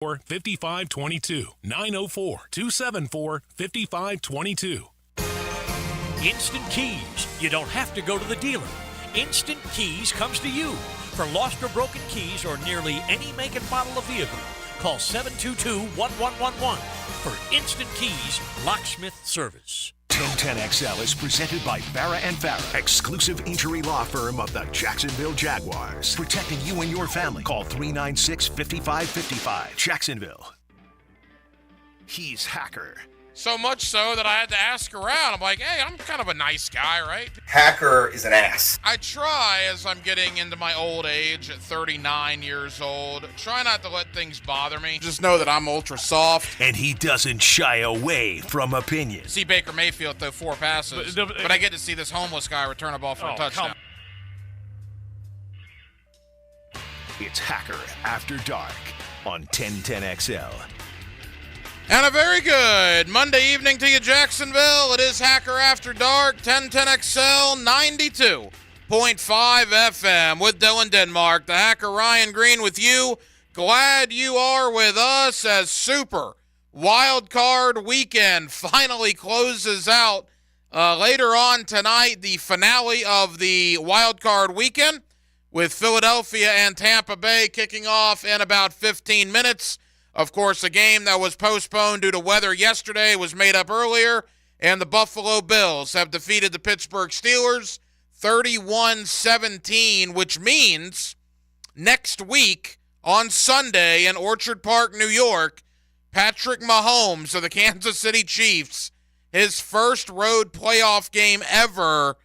5522. 904-274-5522. Instant Keys. You don't have to go to the dealer. Instant Keys comes to you. For lost or broken keys or nearly any make and model of vehicle, call 722-1111 for Instant Keys Locksmith Service. 1010XL is presented by Farah and Farah, exclusive injury law firm of the Jacksonville Jaguars. Protecting you and your family. Call 396-5555. Jacksonville. He's Hacker. So much so that I had to ask around. I'm like, hey, I'm kind of a nice guy, right? Hacker is an ass. I try, as I'm getting into my old age at 39 years old, try not to let things bother me. Just know that I'm ultra soft. And he doesn't shy away from opinions. See Baker Mayfield throw 4 passes, but I get to see this homeless guy return a ball for a touchdown. It's Hacker After Dark on 1010XL. And a very good Monday evening to you, Jacksonville. It is Hacker After Dark, 1010XL 92.5 FM with Dylan Denmark. The Hacker Ryan Green with you. Glad you are with us as Super Wild Card Weekend finally closes out. Later on tonight, the finale of the Wild Card Weekend with Philadelphia and Tampa Bay kicking off in about 15 minutes. Of course, a game that was postponed due to weather yesterday was made up earlier, and the Buffalo Bills have defeated the Pittsburgh Steelers 31-17, which means next week on Sunday in Orchard Park, New York, Patrick Mahomes of the Kansas City Chiefs, his first road playoff game ever,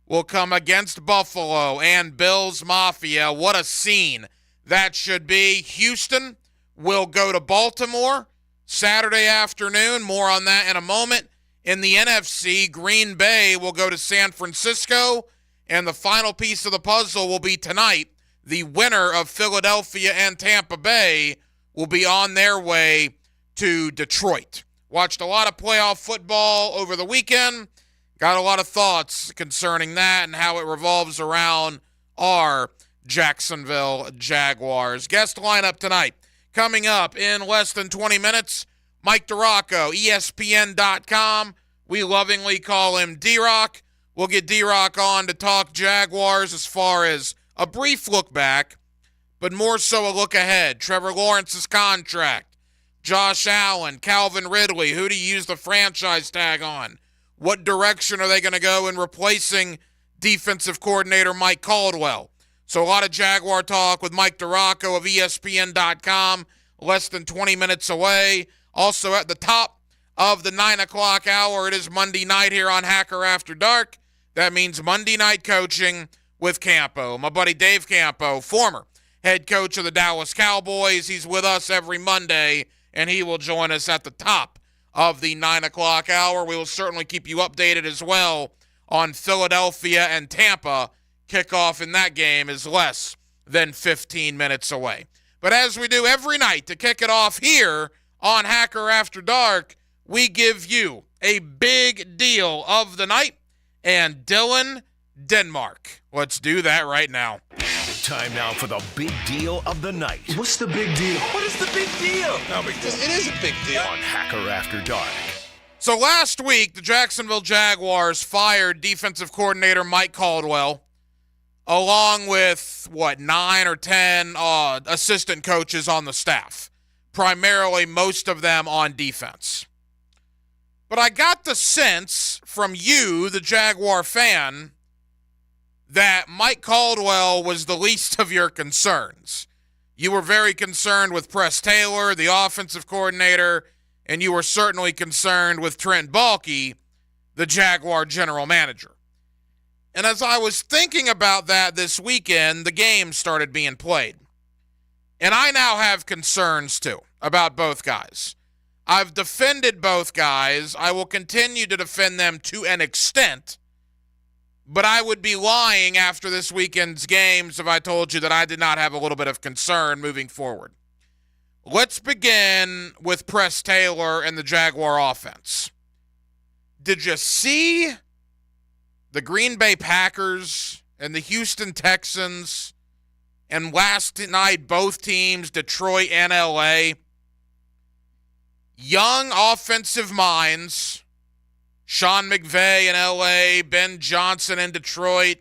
will come against Buffalo and Bills Mafia. What a scene that should be. Houston will go to Baltimore Saturday afternoon. More on that in a moment. In the NFC, Green Bay will go to San Francisco. And the final piece of the puzzle will be tonight. The winner of Philadelphia and Tampa Bay will be on their way to Detroit. Watched a lot of playoff football over the weekend. Got a lot of thoughts concerning that and how it revolves around our Jacksonville Jaguars. Guest lineup tonight. Coming up in less than 20 minutes, Mike DiRocco, ESPN.com. We lovingly call him D-Rock. We'll get D-Rock on to talk Jaguars as far as a brief look back, but more so a look ahead. Trevor Lawrence's contract, Josh Allen, Calvin Ridley, who do you use the franchise tag on? What direction are they going to go in replacing defensive coordinator Mike Caldwell? So a lot of Jaguar talk with Mike DiRocco of ESPN.com, less than 20 minutes away. Also at the top of the 9 o'clock hour, it is Monday night here on Hacker After Dark. That means Monday night coaching with Campo. My buddy Dave Campo, former head coach of the Dallas Cowboys. He's with us every Monday, and he will join us at the top of the 9 o'clock hour. We will certainly keep you updated as well on Philadelphia and Tampa. Kickoff in that game is less than 15 minutes away. But as we do every night to kick it off here on Hacker After Dark, we give you a big deal of the night and Dylan Denmark. Let's do that right now. Time now for the big deal of the night. What's the big deal? What is the big deal? No big deal. It is a big deal. On Hacker After Dark. So last week, the Jacksonville Jaguars fired defensive coordinator Mike Caldwell, along with, 9 or 10 assistant coaches on the staff, primarily most of them on defense. But I got the sense from you, the Jaguar fan, that Mike Caldwell was the least of your concerns. You were very concerned with Press Taylor, the offensive coordinator, and you were certainly concerned with Trent Baalke, the Jaguar general manager. And as I was thinking about that this weekend, the game started being played. And I now have concerns, too, about both guys. I've defended both guys. I will continue to defend them to an extent. But I would be lying after this weekend's games if I told you that I did not have a little bit of concern moving forward. Let's begin with Press Taylor and the Jaguar offense. Did you see the Green Bay Packers and the Houston Texans, and last night both teams, Detroit and LA, young offensive minds, Sean McVay in LA, Ben Johnson in Detroit,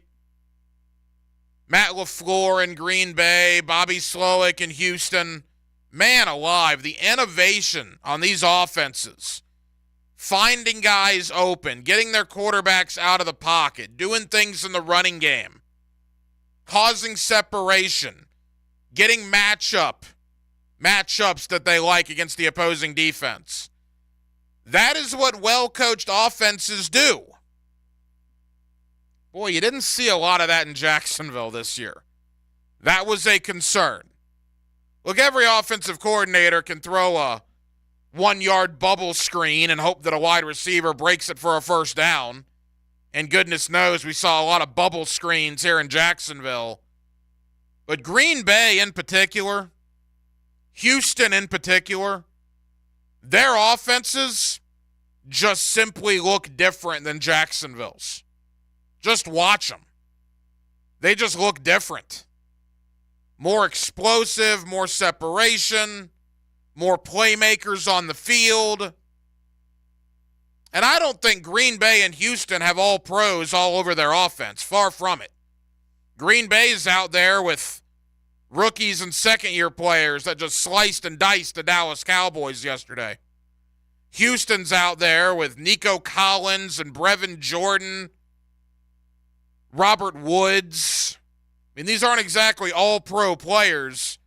Matt LaFleur in Green Bay, Bobby Slowick in Houston. Man alive, the innovation on these offenses. Finding guys open, getting their quarterbacks out of the pocket, doing things in the running game, causing separation, getting matchups that they like against the opposing defense. That is what well-coached offenses do. Boy, you didn't see a lot of that in Jacksonville this year. That was a concern. Look, every offensive coordinator can throw a 1-yard bubble screen and hope that a wide receiver breaks it for a first down. And goodness knows we saw a lot of bubble screens here in Jacksonville. But Green Bay in particular, Houston in particular, their offenses just simply look different than Jacksonville's. Just watch them. They just look different. More explosive, more separation, more playmakers on the field. And I don't think Green Bay and Houston have all pros all over their offense. Far from it. Green Bay's out there with rookies and second-year players that just sliced and diced the Dallas Cowboys yesterday. Houston's out there with Nico Collins and Brevin Jordan, Robert Woods. I mean, these aren't exactly all-pro players,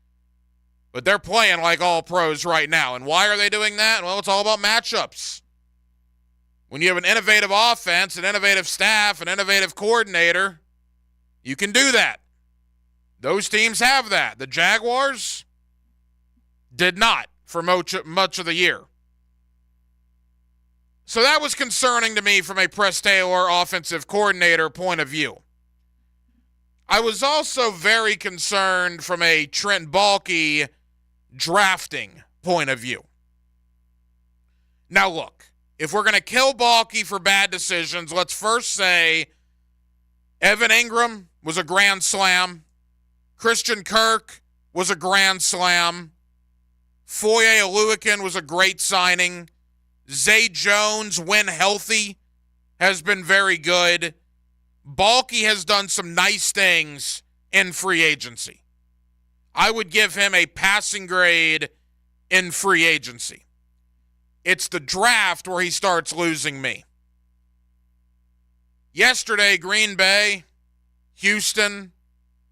but they're playing like all-pros right now. And why are they doing that? Well, it's all about matchups. When you have an innovative offense, an innovative staff, an innovative coordinator, you can do that. Those teams have that. The Jaguars did not for much of the year. So that was concerning to me from a Press Taylor offensive coordinator point of view. I was also very concerned from a Trent Baalke drafting point of view. Now look, if we're going to kill Baalke for bad decisions, let's first say Evan Ingram was a grand slam. Christian Kirk was a grand slam. Foye Oluokun was a great signing. Zay Jones, when healthy, has been very good. Baalke has done some nice things in free agency. I would give him a passing grade in free agency. It's the draft where he starts losing me. Yesterday, Green Bay, Houston,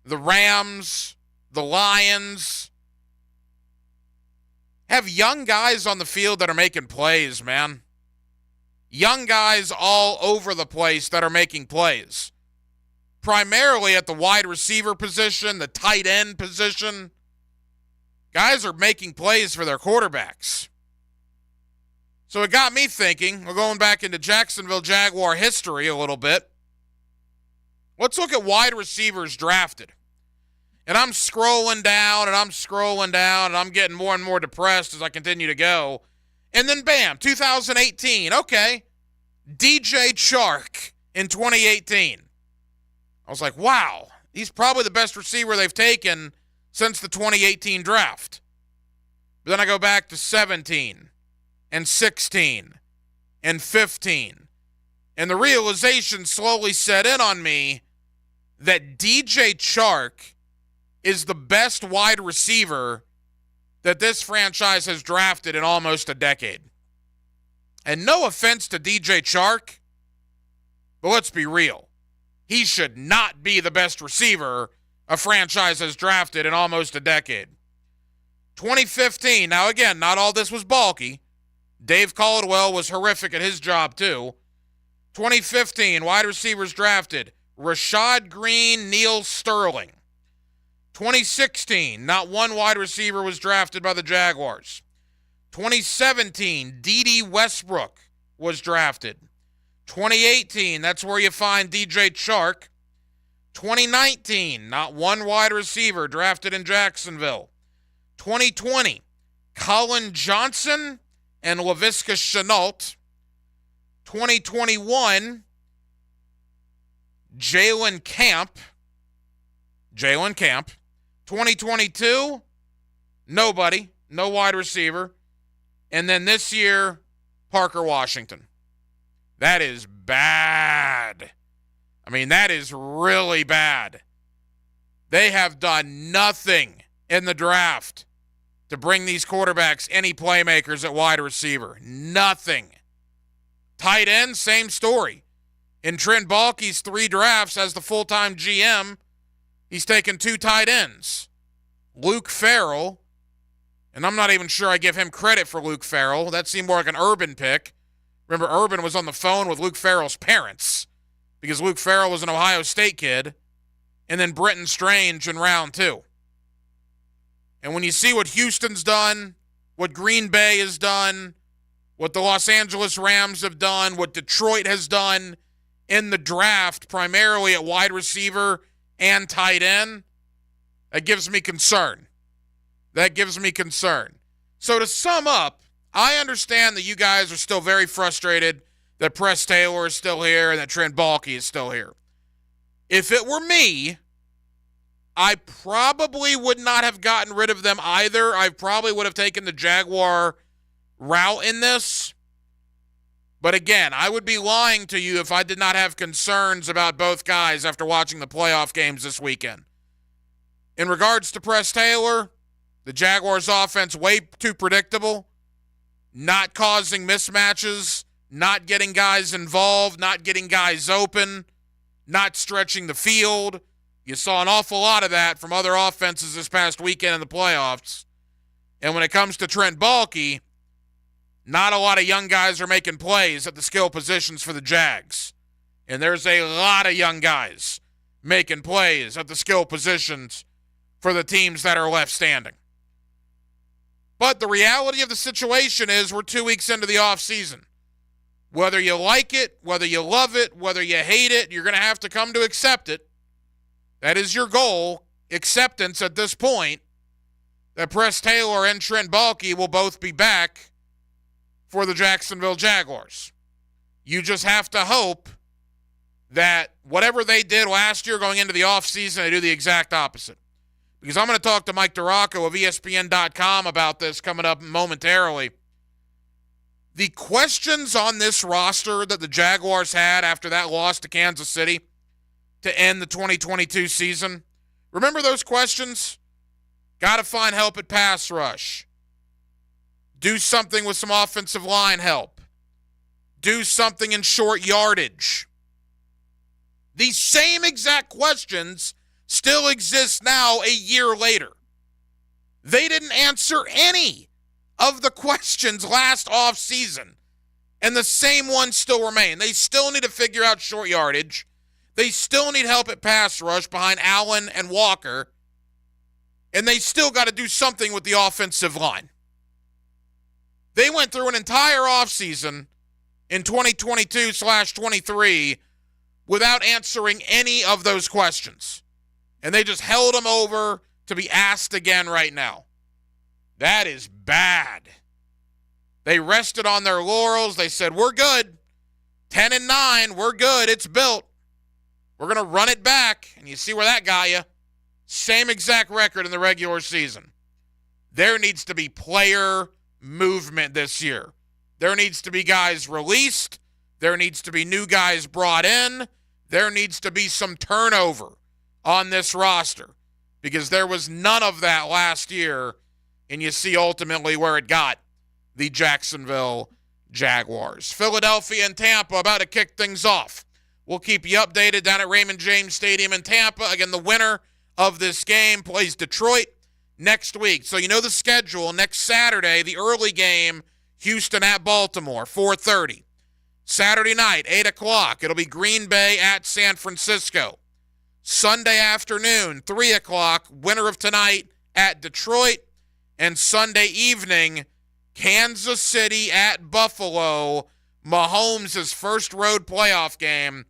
the Rams, the Lions have young guys on the field that are making plays, man. Young guys all over the place that are making plays. Primarily at the wide receiver position, the tight end position. Guys are making plays for their quarterbacks. So it got me thinking, we're going back into Jacksonville Jaguar history a little bit. Let's look at wide receivers drafted. And I'm scrolling down, and I'm getting more and more depressed as I continue to go. And then, bam, 2018. Okay, DJ Chark in 2018. I was like, wow, he's probably the best receiver they've taken since the 2018 draft. But then I go back to 17 and 16 and 15. And the realization slowly set in on me that DJ Chark is the best wide receiver that this franchise has drafted in almost a decade. And no offense to DJ Chark, but let's be real. He should not be the best receiver a franchise has drafted in almost a decade. 2015, now again, not all this was Baalke. Dave Caldwell was horrific at his job too. 2015, wide receivers drafted, Rashad Green, Neil Sterling. 2016, not one wide receiver was drafted by the Jaguars. 2017, D.D. Westbrook was drafted. 2018, that's where you find DJ Chark. 2019, not one wide receiver drafted in Jacksonville. 2020, Colin Johnson and Laviska Shenault. 2021, Jalen Camp. 2022, nobody, no wide receiver. And then this year, Parker Washington. That is bad. I mean, that is really bad. They have done nothing in the draft to bring these quarterbacks any playmakers at wide receiver. Nothing. Tight end, same story. In Trent Baalke's 3 drafts as the full-time GM, he's taken 2 tight ends. Luke Farrell, and I'm not even sure I give him credit for Luke Farrell. That seemed more like an Urban pick. Remember, Urban was on the phone with Luke Farrell's parents because Luke Farrell was an Ohio State kid. And then Britton Strange in round 2. And when you see what Houston's done, what Green Bay has done, what the Los Angeles Rams have done, what Detroit has done in the draft, primarily at wide receiver and tight end, that gives me concern. That gives me concern. So to sum up, I understand that you guys are still very frustrated that Press Taylor is still here and that Trent Baalke is still here. If it were me, I probably would not have gotten rid of them either. I probably would have taken the Jaguar route in this. But again, I would be lying to you if I did not have concerns about both guys after watching the playoff games this weekend. In regards to Press Taylor, the Jaguars' offense way too predictable, not causing mismatches, not getting guys involved, not getting guys open, not stretching the field. You saw an awful lot of that from other offenses this past weekend in the playoffs. And when it comes to Trent Baalke, not a lot of young guys are making plays at the skill positions for the Jags. And there's a lot of young guys making plays at the skill positions for the teams that are left standing. But the reality of the situation is we're 2 weeks into the offseason. Whether you like it, whether you love it, whether you hate it, you're going to have to come to accept it. That is your goal, acceptance at this point, that Press Taylor and Trent Baalke will both be back for the Jacksonville Jaguars. You just have to hope that whatever they did last year going into the offseason, they do the exact opposite. Because I'm going to talk to Mike Duraco of ESPN.com about this coming up momentarily. The questions on this roster that the Jaguars had after that loss to Kansas City to end the 2022 season, remember those questions? Got to find help at pass rush. Do something with some offensive line help. Do something in short yardage. These same exact questions still exist now a year later. They didn't answer any of the questions last offseason, and the same ones still remain. They still need to figure out short yardage. They still need help at pass rush behind Allen and Walker, and they still got to do something with the offensive line. They went through an entire offseason in 2022/23 without answering any of those questions, and they just held them over to be asked again right now. That is bad. They rested on their laurels. They said, we're good. 10-9, we're good. It's built. We're going to run it back. And you see where that got you. Same exact record in the regular season. There needs to be player movement this year. There needs to be guys released. There needs to be new guys brought in. There needs to be some turnover on this roster because there was none of that last year. And you see ultimately where it got the Jacksonville Jaguars. Philadelphia and Tampa about to kick things off. We'll keep you updated down at Raymond James Stadium in Tampa. Again, the winner of this game plays Detroit next week. So you know the schedule. Next Saturday, the early game, Houston at Baltimore, 4:30. Saturday night, 8 o'clock, it'll be Green Bay at San Francisco. Sunday afternoon, 3 o'clock, winner of tonight at Detroit. And Sunday evening, Kansas City at Buffalo. Mahomes' first road playoff game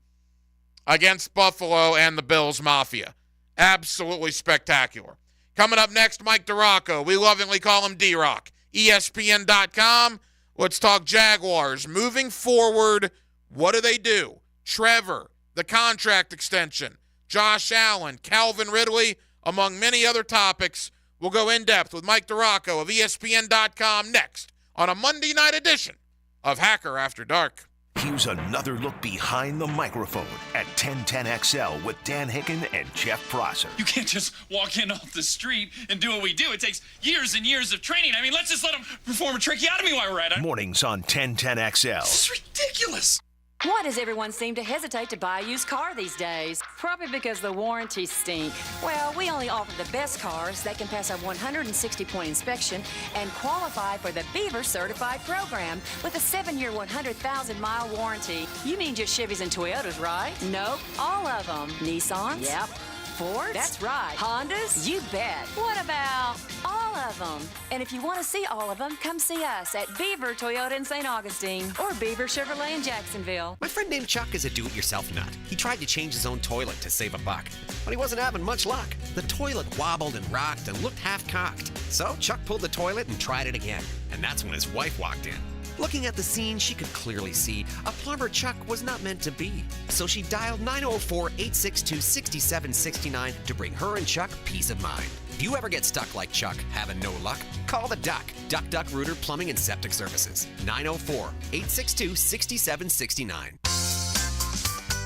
against Buffalo and the Bills Mafia. Absolutely spectacular. Coming up next, Mike Duraco. We lovingly call him D-Rock. ESPN.com. Let's talk Jaguars. Moving forward, what do they do? Trevor, the contract extension, Josh Allen, Calvin Ridley, among many other topics. We'll go in depth with Mike Duraco of ESPN.com next on a Monday night edition of Hacker After Dark. Here's another look behind the microphone at 1010XL with Dan Hicken and Jeff Prosser. You can't just walk in off the street and do what we do. It takes years and years of training. I mean, let's just let them perform a tracheotomy while we're at it. Mornings on 1010XL. This is ridiculous. Why does everyone seem to hesitate to buy a used car these days? Probably because the warranties stink. Well, we only offer the best cars that can pass our 160-point inspection and qualify for the Beaver Certified program with a 7-year, 100,000-mile warranty. You mean just Chevys and Toyotas, right? Nope, all of them. Nissans? Yep. Fords? That's right. Hondas? You bet. What about all of them? And if you want to see all of them, come see us at Beaver Toyota in St. Augustine or Beaver Chevrolet in Jacksonville. My friend named Chuck is a do-it-yourself nut. He tried to change his own toilet to save a buck, but he wasn't having much luck. The toilet wobbled and rocked and looked half-cocked. So Chuck pulled the toilet and tried it again, and that's when his wife walked in. Looking at the scene, she could clearly see a plumber Chuck was not meant to be. So she dialed 904-862-6769 to bring her and Chuck peace of mind. If you ever get stuck like Chuck, having no luck, call the Duck. Duck Rooter Plumbing and Septic Services. 904-862-6769.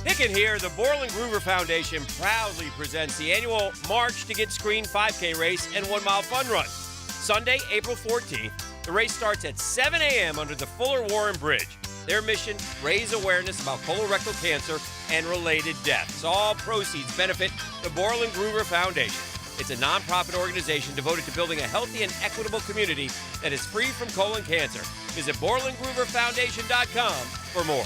Hicken here. The Borland Groover Foundation proudly presents the annual March to Get Screened 5K race and 1 mile fun run. Sunday, April 14th. The race starts at 7 a.m. under the Fuller Warren Bridge. Their mission, raise awareness about colorectal cancer and related deaths. All proceeds benefit the Borland Groover Foundation. It's a nonprofit organization devoted to building a healthy and equitable community that is free from colon cancer. Visit BorlandGrooverFoundation.com for more.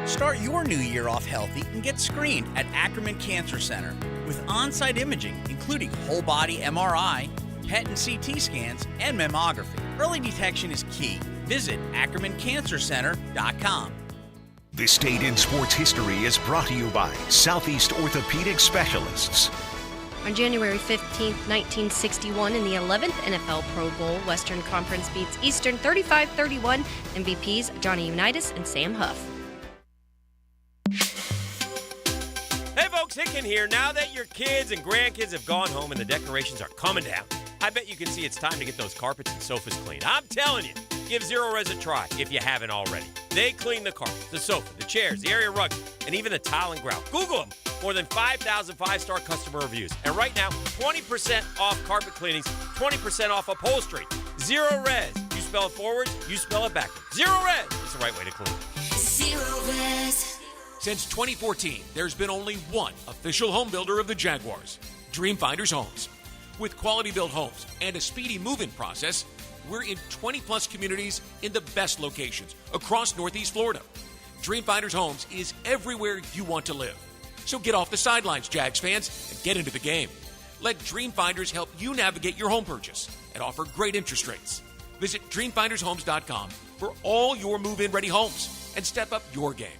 Start your new year off healthy and get screened at Ackerman Cancer Center with on-site imaging, including whole body MRI, PET and CT scans, and mammography. Early detection is key. Visit AckermanCancerCenter.com. This Date in Sports History is brought to you by Southeast Orthopedic Specialists. On January 15, 1961, in the 11th NFL Pro Bowl, Western Conference beats Eastern 35-31. MVPs Johnny Unitas and Sam Huff. Hey folks, Hicken here. Now that your kids and grandkids have gone home and the decorations are coming down, I bet you can see it's time to get those carpets and sofas cleaned. I'm telling you, give Zero Res a try if you haven't already. They clean the carpet, the sofa, the chairs, the area rugs, and even the tile and grout. Google them. More than 5,000 five-star customer reviews. And right now, 20% off carpet cleanings, 20% off upholstery. Zero Res. You spell it forward, you spell it backwards. Zero Res. It's the right way to clean. Zero Res. Since 2014, there's been only one official home builder of the Jaguars, Dreamfinders Homes. With quality-built homes and a speedy move-in process, we're in 20-plus communities in the best locations across Northeast Florida. Dreamfinders Homes is everywhere you want to live. So get off the sidelines, Jags fans, and get into the game. Let Dreamfinders help you navigate your home purchase and offer great interest rates. Visit DreamfindersHomes.com for all your move-in ready homes and step up your game.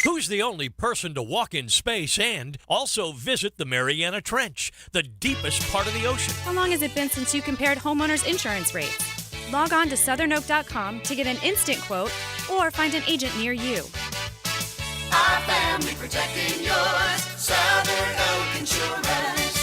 Who's the only person to walk in space and also visit the Mariana Trench, the deepest part of the ocean? How long has it been since you compared homeowners' insurance rates? Log on to southernoak.com to get an instant quote or find an agent near you. Our family protecting yours. Southern Oak Insurance.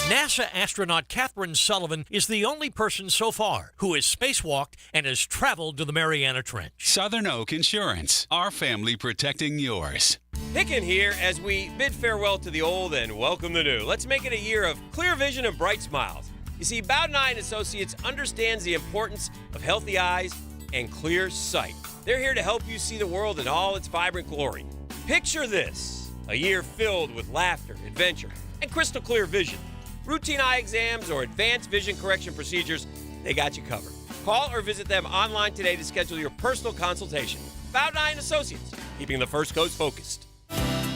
NASA astronaut Catherine Sullivan is the only person so far who has spacewalked and has traveled to the Mariana Trench. Southern Oak Insurance, our family protecting yours. Hicken here as we bid farewell to the old and welcome the new. Let's make it a year of clear vision and bright smiles. You see, Bowden Eye & Associates understands the importance of healthy eyes and clear sight. They're here to help you see the world in all its vibrant glory. Picture this, a year filled with laughter, adventure, and crystal clear vision. Routine eye exams or advanced vision correction procedures, they got you covered. Call or visit them online today to schedule your personal consultation. Bowden Eye & Associates, keeping the First Coast focused.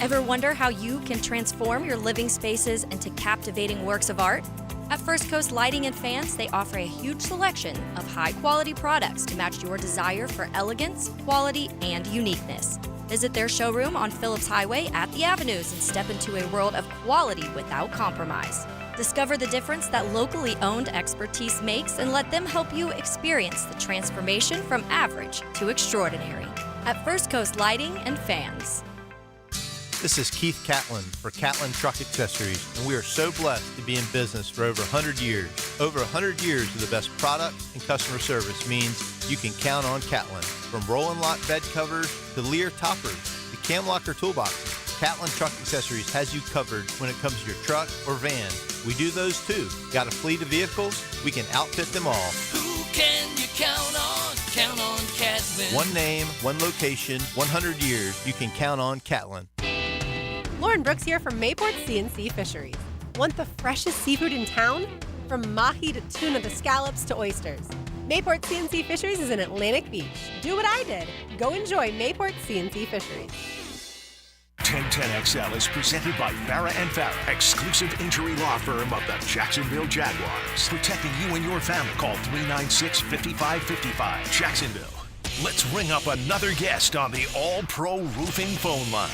Ever wonder how you can transform your living spaces into captivating works of art? At First Coast Lighting and Fans, they offer a huge selection of high-quality products to match your desire for elegance, quality, and uniqueness. Visit their showroom on Phillips Highway at the Avenues and step into a world of quality without compromise. Discover the difference that locally owned expertise makes and let them help you experience the transformation from average to extraordinary at First Coast Lighting and Fans. This is Keith Catlin for Catlin Truck Accessories, and we are so blessed to be in business for over 100 years. Over 100 years of the best products and customer service means you can count on Catlin. From Roll-and Lock bed covers to Lear toppers to Cam Locker toolboxes, Catlin Truck Accessories has you covered when it comes to your truck or van. We do those too. Got a fleet of vehicles? We can outfit them all. Who can you count on? Count on Catlin. One name, one location, 100 years. You can count on Catlin. Lauren Brooks here from Mayport CNC Fisheries. Want the freshest seafood in town? From mahi to tuna to scallops to oysters. Mayport CNC Fisheries is in Atlantic Beach. Do what I did. Go enjoy Mayport CNC Fisheries. 1010XL is presented by Farah and Farah, exclusive injury law firm of the Jacksonville Jaguars. Protecting you and your family. Call 396-5555. Jacksonville. Let's ring up another guest on the All-Pro Roofing phone line.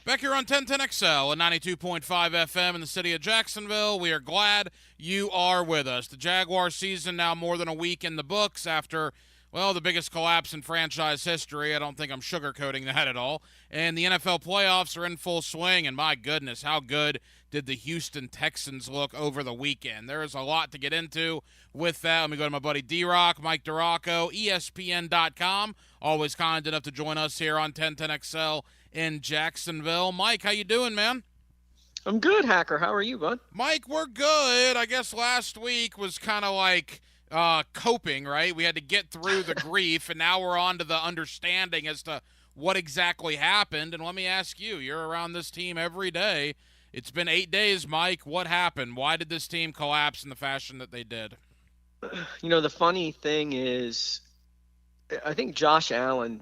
Back here on 1010XL and 92.5 FM in the city of Jacksonville. We are glad you are with us. The Jaguar season now more than a week in the books after, well, the biggest collapse in franchise history. I don't think I'm sugarcoating that at all. And the NFL playoffs are in full swing, and my goodness, how good did the Houston Texans look over the weekend? There is a lot to get into with that. Let me go to my buddy D-Rock, Mike DiRocco, ESPN.com. Always kind enough to join us here on 1010XL in Jacksonville. Mike, how you doing, man? I'm good, Hacker. How are you, bud? Mike, we're good. I guess last week was kind of like coping, right? We had to get through the grief, and now we're on to the understanding as to what exactly happened. And let me ask you, you're around this team every day. It's been 8 days, Mike. What happened? Why did this team collapse in the fashion that they did? You know, the funny thing is, I think Josh Allen,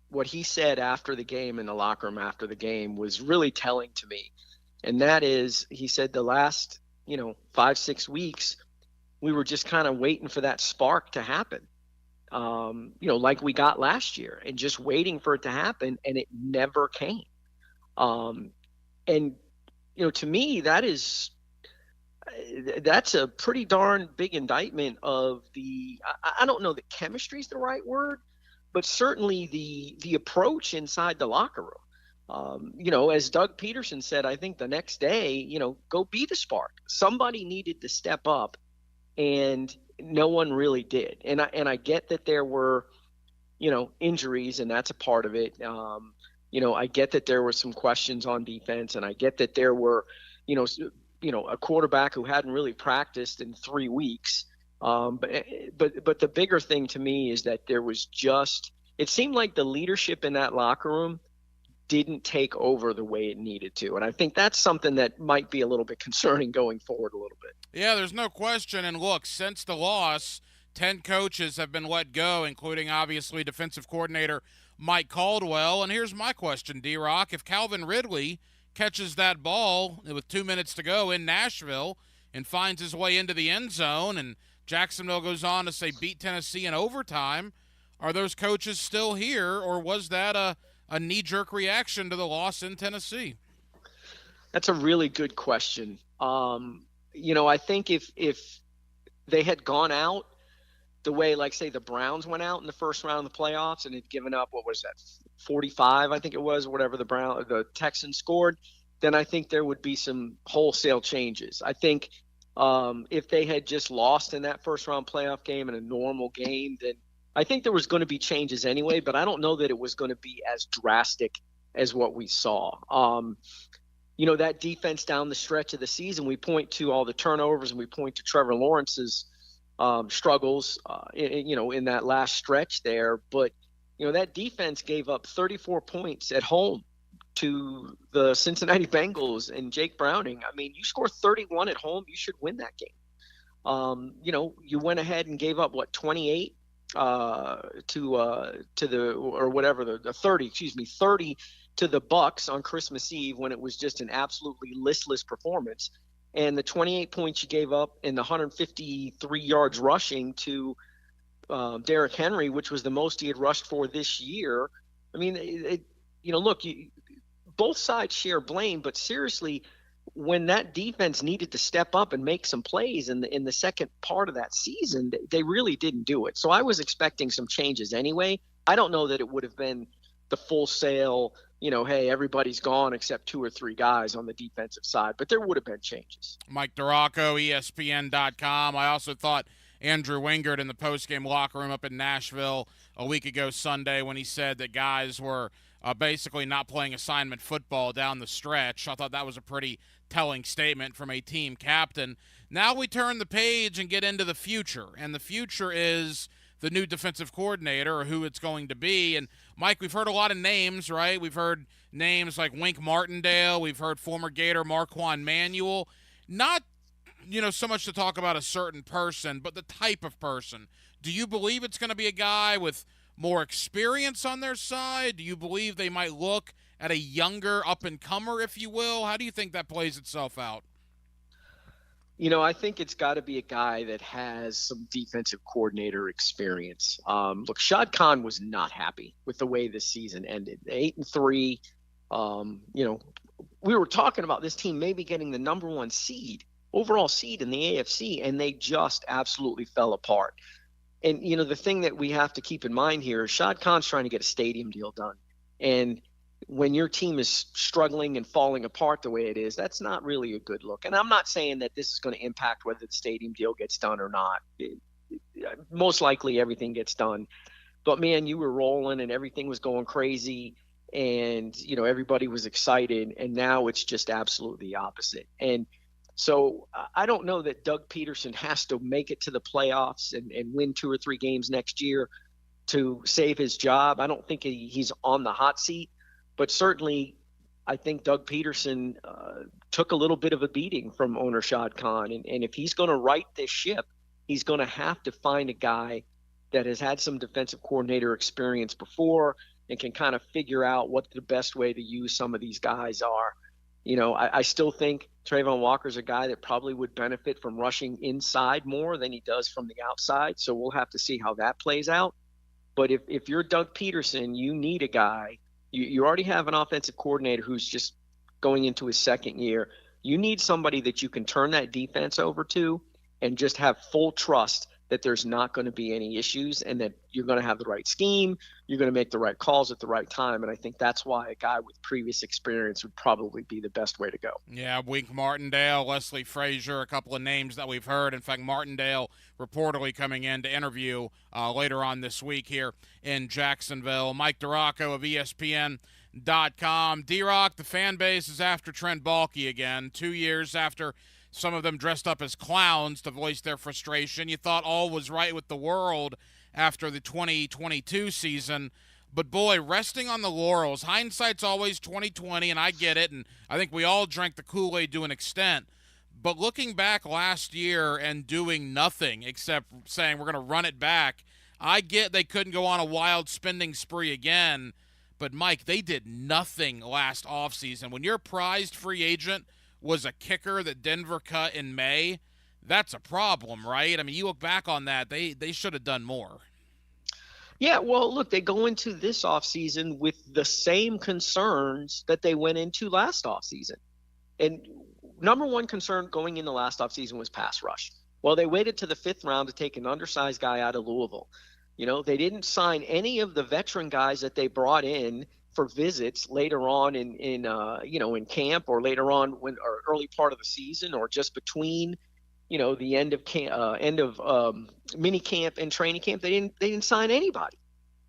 what he said after the game in the locker room after the game was really telling to me. And that is, he said the last, 5-6 weeks, we were just kind of waiting for that spark to happen, like we got last year, and just waiting for it to happen, and it never came. To me, that's a pretty darn big indictment of I don't know that chemistry is the right word, but certainly the approach inside the locker room. As Doug Peterson said, I think the next day, go be the spark. Somebody needed to step up, and no one really did. And I get that there were, injuries, and that's a part of it. I get that there were some questions on defense, and I get that there were, a quarterback who hadn't really practiced in 3 weeks. But the bigger thing to me is that there was it seemed like the leadership in that locker room didn't take over the way it needed to. And I think that's something that might be a little bit concerning going forward a little bit. Yeah, there's no question. And look, since the loss, 10 coaches have been let go, including obviously defensive coordinator Mike Caldwell. And here's my question, D-Rock. If Calvin Ridley catches that ball with 2 minutes to go in Nashville and finds his way into the end zone, and Jacksonville goes on to, say, beat Tennessee in overtime, are those coaches still here, or was that a knee-jerk reaction to the loss in Tennessee? That's a really good question. I think if they had gone out the way, like, say, the Browns went out in the first round of the playoffs and had given up, 45, I think it was, whatever the Texans scored, then I think there would be some wholesale changes. I think if they had just lost in that first round playoff game in a normal game, then I think there was going to be changes anyway, but I don't know that it was going to be as drastic as what we saw. That defense down the stretch of the season, we point to all the turnovers and we point to Trevor Lawrence's struggles, in that last stretch there. But, that defense gave up 34 points at home to the Cincinnati Bengals and Jake Browning. I mean, you score 31 at home, you should win that game. You went ahead and gave up 28 to the 30 to the Bucks on Christmas Eve, when it was just an absolutely listless performance. And the 28 points you gave up and the 153 yards rushing to Derrick Henry, which was the most he had rushed for this year. I mean, both sides share blame, but seriously, when that defense needed to step up and make some plays in the second part of that season, they really didn't do it. So I was expecting some changes anyway. I don't know that it would have been the full sale, hey, everybody's gone except 2 or 3 guys on the defensive side. But there would have been changes. Mike Duraco, ESPN.com. I also thought Andrew Wingard in the postgame locker room up in Nashville a week ago Sunday when he said that guys were basically not playing assignment football down the stretch. I thought that was a pretty telling statement from a team captain. Now we turn the page and get into the future, and the future is the new defensive coordinator, or who it's going to be. And, Mike, we've heard a lot of names, right? We've heard names like Wink Martindale. We've heard former Gator Marquand Manuel. Not, so much to talk about a certain person, but the type of person. Do you believe it's going to be a guy with more experience on their side? Do you believe they might look at a younger up-and-comer, if you will? How do you think that plays itself out? I think it's got to be a guy that has some defensive coordinator experience. Look, Shad Khan was not happy with the way this season ended. 8-3. We were talking about this team maybe getting the number 1 overall seed in the AFC, and they just absolutely fell apart. And, the thing that we have to keep in mind here is Shad Khan's trying to get a stadium deal done. And when your team is struggling and falling apart the way it is, that's not really a good look. And I'm not saying that this is going to impact whether the stadium deal gets done or not. Most likely everything gets done. But, man, you were rolling and everything was going crazy and, everybody was excited. And now it's just absolutely the opposite. And so I don't know that Doug Peterson has to make it to the playoffs and win 2 or 3 games next year to save his job. I don't think he's on the hot seat. But certainly, I think Doug Peterson took a little bit of a beating from owner Shad Khan. And if he's going to right this ship, he's going to have to find a guy that has had some defensive coordinator experience before and can kind of figure out what the best way to use some of these guys are. I still think Trayvon Walker's a guy that probably would benefit from rushing inside more than he does from the outside. So we'll have to see how that plays out. But if you're Doug Peterson, you need a guy. You already have an offensive coordinator who's just going into his second year. You need somebody that you can turn that defense over to and just have full trust that there's not going to be any issues and that you're going to have the right scheme, you're going to make the right calls at the right time. And I think that's why a guy with previous experience would probably be the best way to go. Yeah, Wink Martindale, Leslie Frazier, a couple of names that we've heard. In fact, Martindale reportedly coming in to interview later on this week here in Jacksonville. Mike Duraco of ESPN.com. D-Rock, the fan base is after Trent Baalke again, 2 years after some of them dressed up as clowns to voice their frustration. You thought all was right with the world after the 2022 season. But, boy, resting on the laurels, hindsight's always 20/20, and I get it, and I think we all drank the Kool-Aid to an extent. But looking back last year and doing nothing except saying we're going to run it back, I get they couldn't go on a wild spending spree again. But, Mike, they did nothing last offseason. When your prized free agent was a kicker that Denver cut in May, that's a problem, right? I mean, you look back on that, they should have done more. Yeah, well, look, they go into this offseason with the same concerns that they went into last offseason. And number one concern going into last offseason was pass rush. Well, they waited to the 5th round to take an undersized guy out of Louisville. They didn't sign any of the veteran guys that they brought in for visits later on in camp or later on or early part of the season or just between the end of mini camp and training camp. They didn't sign anybody.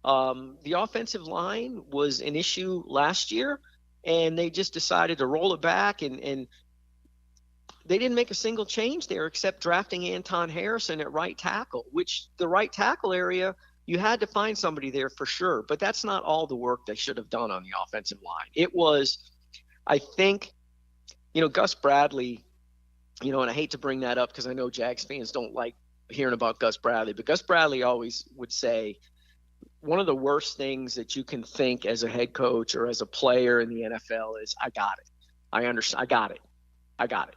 The offensive line was an issue last year, and they just decided to roll it back and they didn't make a single change there except drafting Anton Harrison at right tackle, which the right tackle area, you had to find somebody there for sure. But that's not all the work they should have done on the offensive line. It was, I think, Gus Bradley, and I hate to bring that up because I know Jags fans don't like hearing about Gus Bradley, but Gus Bradley always would say one of the worst things that you can think as a head coach or as a player in the NFL is, I got it. I understand. I got it.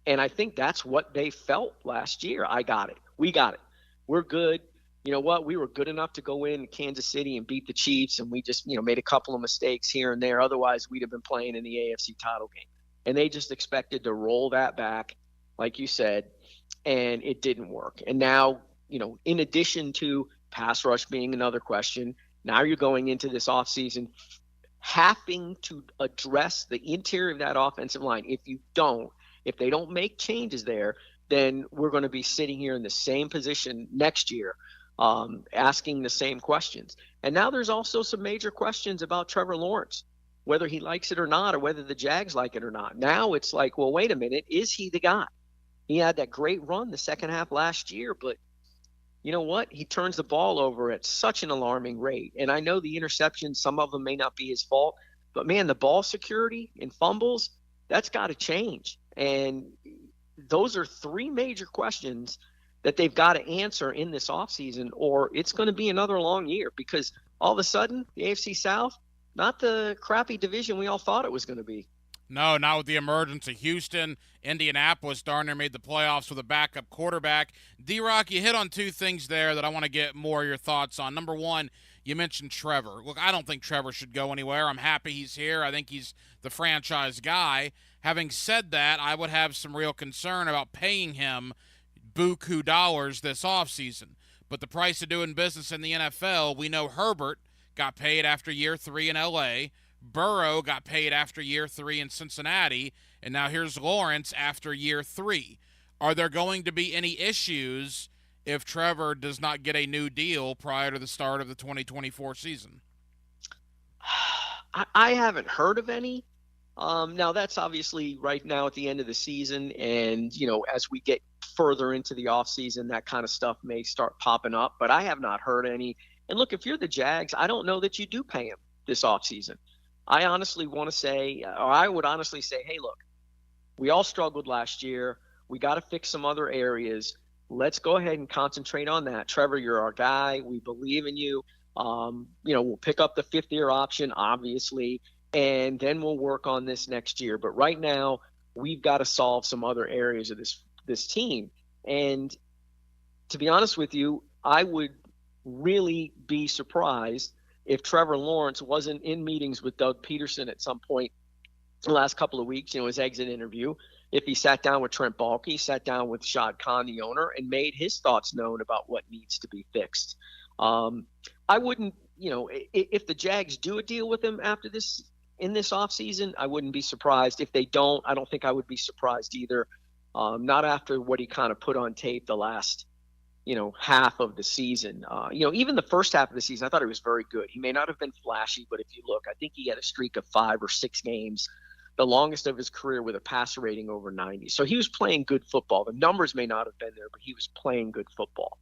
And I think that's what they felt last year. I got it. We got it. We're good. You know what? We were good enough to go in Kansas City and beat the Chiefs, and we just, made a couple of mistakes here and there. Otherwise, we'd have been playing in the AFC title game. And they just expected to roll that back, like you said, and it didn't work. And now, in addition to pass rush being another question, now you're going into this offseason having to address the interior of that offensive line. If they don't make changes there, then we're going to be sitting here in the same position next year, asking the same questions. And now there's also some major questions about Trevor Lawrence, whether he likes it or not, or whether the Jags like it or not. Now it's like, well, wait a minute, is he the guy? He had that great run the second half last year, but you know what? He turns the ball over at such an alarming rate. And I know the interceptions, some of them may not be his fault, but man, the ball security and fumbles, that's got to change. And those are three major questions that they've got to answer in this offseason, or it's going to be another long year, because all of a sudden the AFC South, not the crappy division we all thought it was going to be. No, not with the emergence of Houston. Indianapolis darn near made the playoffs with a backup quarterback. D-Rock, you hit on two things there that I want to get more of your thoughts on. Number one, you mentioned Trevor. Look, I don't think Trevor should go anywhere. I'm happy he's here. I think he's the franchise guy. Having said that, I would have some real concern about paying him buku dollars this offseason. But the price of doing business in the NFL, we know Herbert got paid after year 3 in L.A., Burrow got paid after year 3 in Cincinnati, and now here's Lawrence after year 3. Are there going to be any issues if Trevor does not get a new deal prior to the start of the 2024 season? I haven't heard of any. Now, that's obviously right now at the end of the season, and, you know, as we get further into the offseason, that kind of stuff may start popping up, but I have not heard any. And look, if you're the Jags, I don't know that you do pay him this offseason. I honestly want to say, or I would honestly say, hey, look, we all struggled last year. We got to fix some other areas. Let's go ahead and concentrate on that. Trevor, you're our guy. We believe in you. We'll pick up the fifth-year option, obviously, and then we'll work on this next year. But right now, we've got to solve some other areas of this team. And to be honest with you, I would really be surprised if Trevor Lawrence wasn't in meetings with Doug Peterson at some point in the last couple of weeks, his exit interview, if he sat down with Trent Baalke, sat down with Shad Khan, the owner, and made his thoughts known about what needs to be fixed. I wouldn't, if the Jags do a deal with him after this, in this offseason, I wouldn't be surprised. If they don't, I don't think I would be surprised either. Not after what he kind of put on tape the last half of the season. Even the first half of the season, I thought it was very good. He may not have been flashy, but if you look, I think he had a streak of 5 or 6 games, the longest of his career, with a passer rating over 90. So he was playing good football. The numbers may not have been there, but he was playing good football.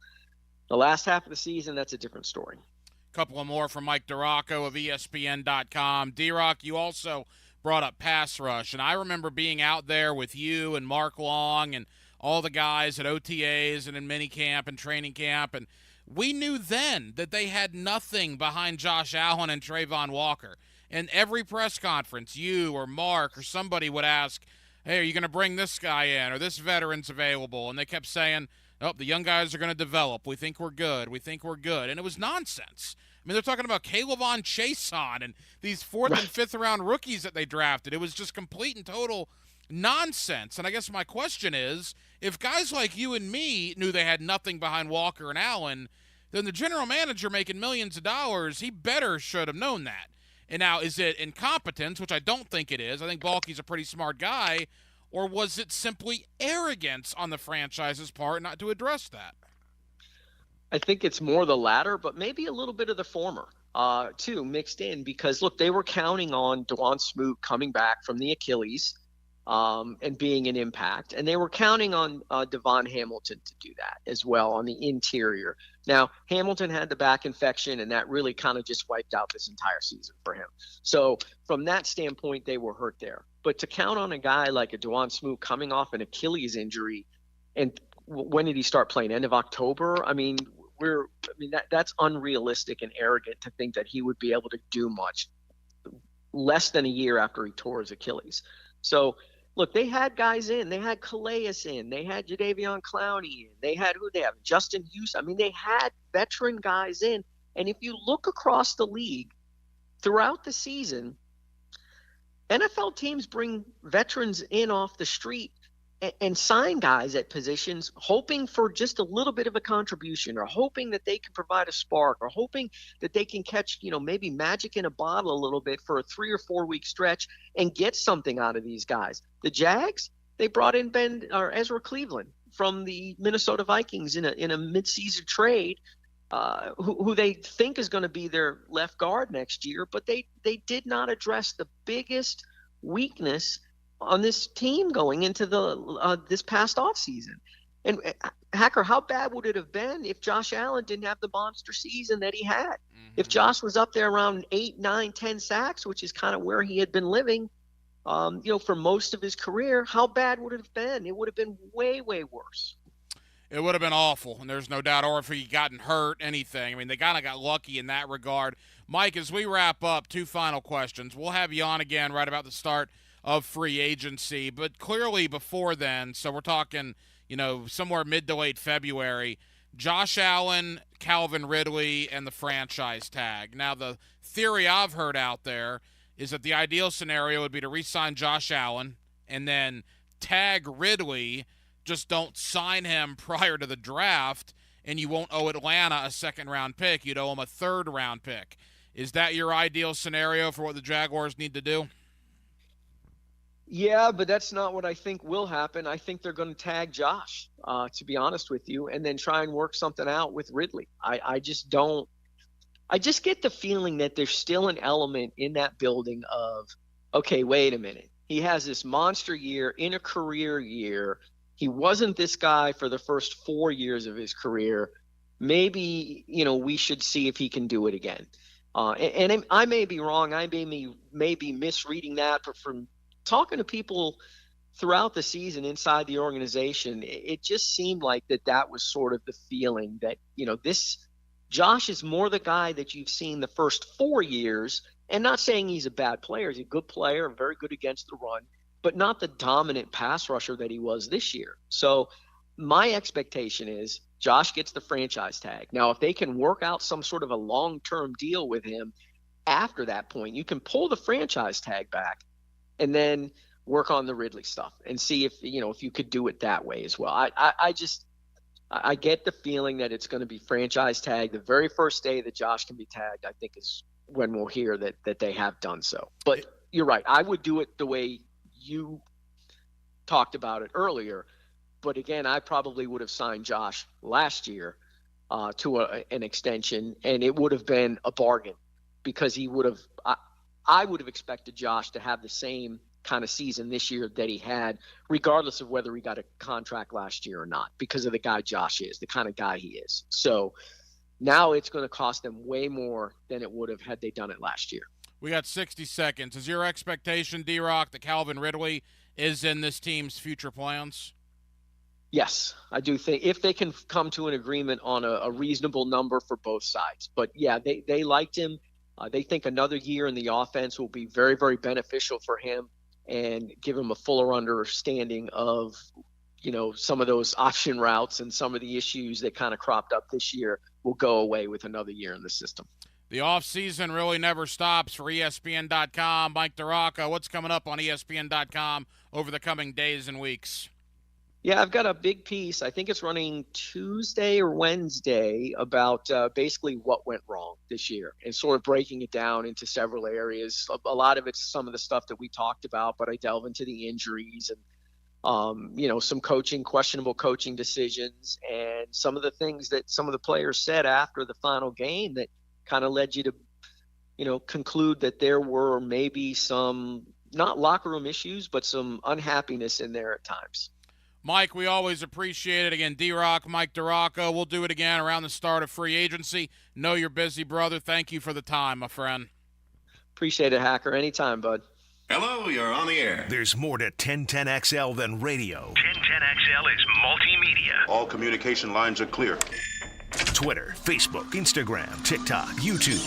The last half of the season, that's a different story. A couple of more from Mike DiRocco of ESPN.com. D-Rock, you also brought up pass rush, and I remember being out there with you and Mark Long and all the guys at OTAs and in minicamp and training camp, and we knew then that they had nothing behind Josh Allen and Trayvon Walker. And every press conference, you or Mark or somebody would ask, hey, are you going to bring this guy in, or this veteran's available? And they kept saying, oh, the young guys are going to develop. We think we're good. We think we're good. And it was nonsense. I mean, they're talking about Kayvon Chason and these 4th and 5th round rookies that they drafted. It was just complete and total nonsense. And I guess my question is, if guys like you and me knew they had nothing behind Walker and Allen, then the general manager making millions of dollars, he better should have known that. And now, is it incompetence, which I don't think it is? I think Baalke's a pretty smart guy. Or was it simply arrogance on the franchise's part not to address that? I think it's more the latter, but maybe a little bit of the former, too, mixed in. Because, look, they were counting on Dawuane Smoot coming back from the Achilles and being an impact. And they were counting on Devon Hamilton to do that as well on the interior. Now, Hamilton had the back infection, and that really kind of just wiped out this entire season for him. So from that standpoint, they were hurt there. But to count on a guy like a Dawuane Smoot coming off an Achilles injury, and when did he start playing? End of October? That's unrealistic and arrogant to think that he would be able to do much less than a year after he tore his Achilles. So, look, they had guys in. They had Calais in. They had Jadeveon Clowney in. They had Justin Houston. They had veteran guys in. And if you look across the league throughout the season, NFL teams bring veterans in off the street, and sign guys at positions, hoping for just a little bit of a contribution, or hoping that they can provide a spark, or hoping that they can catch, maybe magic in a bottle a little bit for a 3 or 4 week stretch and get something out of these guys. The Jags, they brought in Ezra Cleveland from the Minnesota Vikings in a midseason trade, who they think is going to be their left guard next year, but they did not address the biggest weakness on this team going into this past offseason. And Hacker, how bad would it have been if Josh Allen didn't have the monster season that he had? If Josh was up there around 8, 9, 10 sacks, which is kind of where he had been living, for most of his career, how bad would it have been? It would have been way, way worse. It would have been awful, and there's no doubt, or if he gotten hurt, anything. I mean, they kind of got lucky in that regard. Mike, as we wrap up, 2 final questions. We'll have you on again right about the start of free agency, but clearly before then, so we're talking, somewhere mid to late February, Josh Allen, Calvin Ridley, and the franchise tag. Now, the theory I've heard out there is that the ideal scenario would be to re-sign Josh Allen and then tag Ridley. Just don't sign him prior to the draft, and you won't owe Atlanta a second-round pick. You'd owe them a third-round pick. Is that your ideal scenario for what the Jaguars need to do? Yeah, but that's not what I think will happen. I think they're going to tag Josh, to be honest with you, and then try and work something out with Ridley. I just get the feeling that there's still an element in that building of, okay, wait a minute. He has this monster year in a career year. He wasn't this guy for the first 4 years of his career. Maybe, we should see if he can do it again. And I may be wrong. I may be misreading that, but from talking to people throughout the season inside the organization, it just seemed like that was sort of the feeling that, this Josh is more the guy that you've seen the first 4 years, and not saying he's a bad player. He's a good player, very good against the run, but not the dominant pass rusher that he was this year. So my expectation is Josh gets the franchise tag. Now, if they can work out some sort of a long-term deal with him after that point, you can pull the franchise tag back and then work on the Ridley stuff and see if you could do it that way as well. I get the feeling that it's going to be franchise tag. The very first day that Josh can be tagged, I think, is when we'll hear that they have done so. But you're right. I would do it the way you talked about it earlier. But again, I probably would have signed Josh last year to an extension, and it would have been a bargain because he would have I would have expected Josh to have the same kind of season this year that he had, regardless of whether he got a contract last year or not, because of the guy Josh is, the kind of guy he is. So now it's going to cost them way more than it would have had they done it last year. We got 60 seconds. Is your expectation, D-Rock, that Calvin Ridley is in this team's future plans? Yes, I do think if they can come to an agreement on a reasonable number for both sides. But, yeah, they liked him. They think another year in the offense will be very, very beneficial for him and give him a fuller understanding of, some of those option routes and some of the issues that kind of cropped up this year will go away with another year in the system. The offseason really never stops for ESPN.com. Mike DeRocca, what's coming up on ESPN.com over the coming days and weeks? Yeah, I've got a big piece. I think it's running Tuesday or Wednesday about basically what went wrong this year and sort of breaking it down into several areas. A lot of it's some of the stuff that we talked about, but I delve into the injuries and, some questionable coaching decisions and some of the things that some of the players said after the final game that kind of led you to, conclude that there were maybe some, not locker room issues, but some unhappiness in there at times. Mike, we always appreciate it. Again, D-Rock, Mike DeRocca. We'll do it again around the start of free agency. Know you're busy, brother. Thank you for the time, my friend. Appreciate it, Hacker. Anytime, bud. Hello, you're on the air. There's more to 1010XL than radio. 1010XL is multimedia. All communication lines are clear. Twitter, Facebook, Instagram, TikTok, YouTube.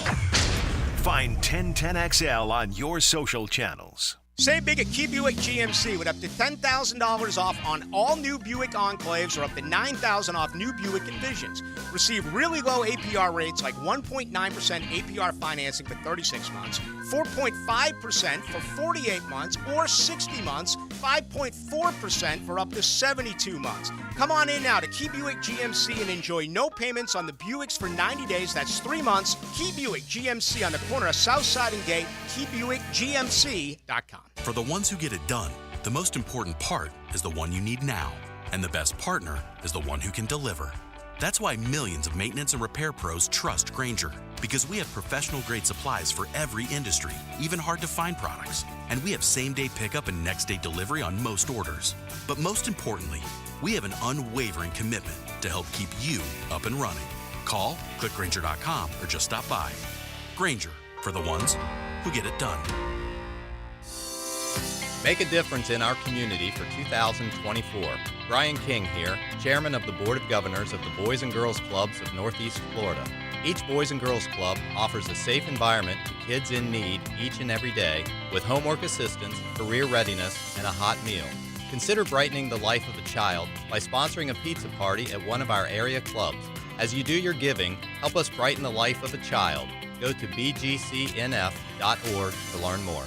Find 1010XL on your social channels. Save big at Key Buick GMC with up to $10,000 off on all new Buick Enclaves or up to $9,000 off new Buick Envisions. Receive really low APR rates like 1.9% APR financing for 36 months, 4.5% for 48 months, or 60 months, 5.4% for up to 72 months. Come on in now to Key Buick GMC and enjoy no payments on the Buicks for 90 days. That's 3 months. Key Buick GMC on the corner of Southside and Gate, KeyBuickGMC.com. For the ones who get it done, the most important part is the one you need now. And the best partner is the one who can deliver. That's why millions of maintenance and repair pros trust Grainger. Because we have professional-grade supplies for every industry, even hard-to-find products. And we have same-day pickup and next-day delivery on most orders. But most importantly, we have an unwavering commitment to help keep you up and running. Call, click Grainger.com, or just stop by. Grainger, for the ones who get it done. Make a difference in our community for 2024. Brian King here, Chairman of the Board of Governors of the Boys and Girls Clubs of Northeast Florida. Each Boys and Girls Club offers a safe environment to kids in need each and every day with homework assistance, career readiness, and a hot meal. Consider brightening the life of a child by sponsoring a pizza party at one of our area clubs. As you do your giving, help us brighten the life of a child. Go to bgcnf.org to learn more.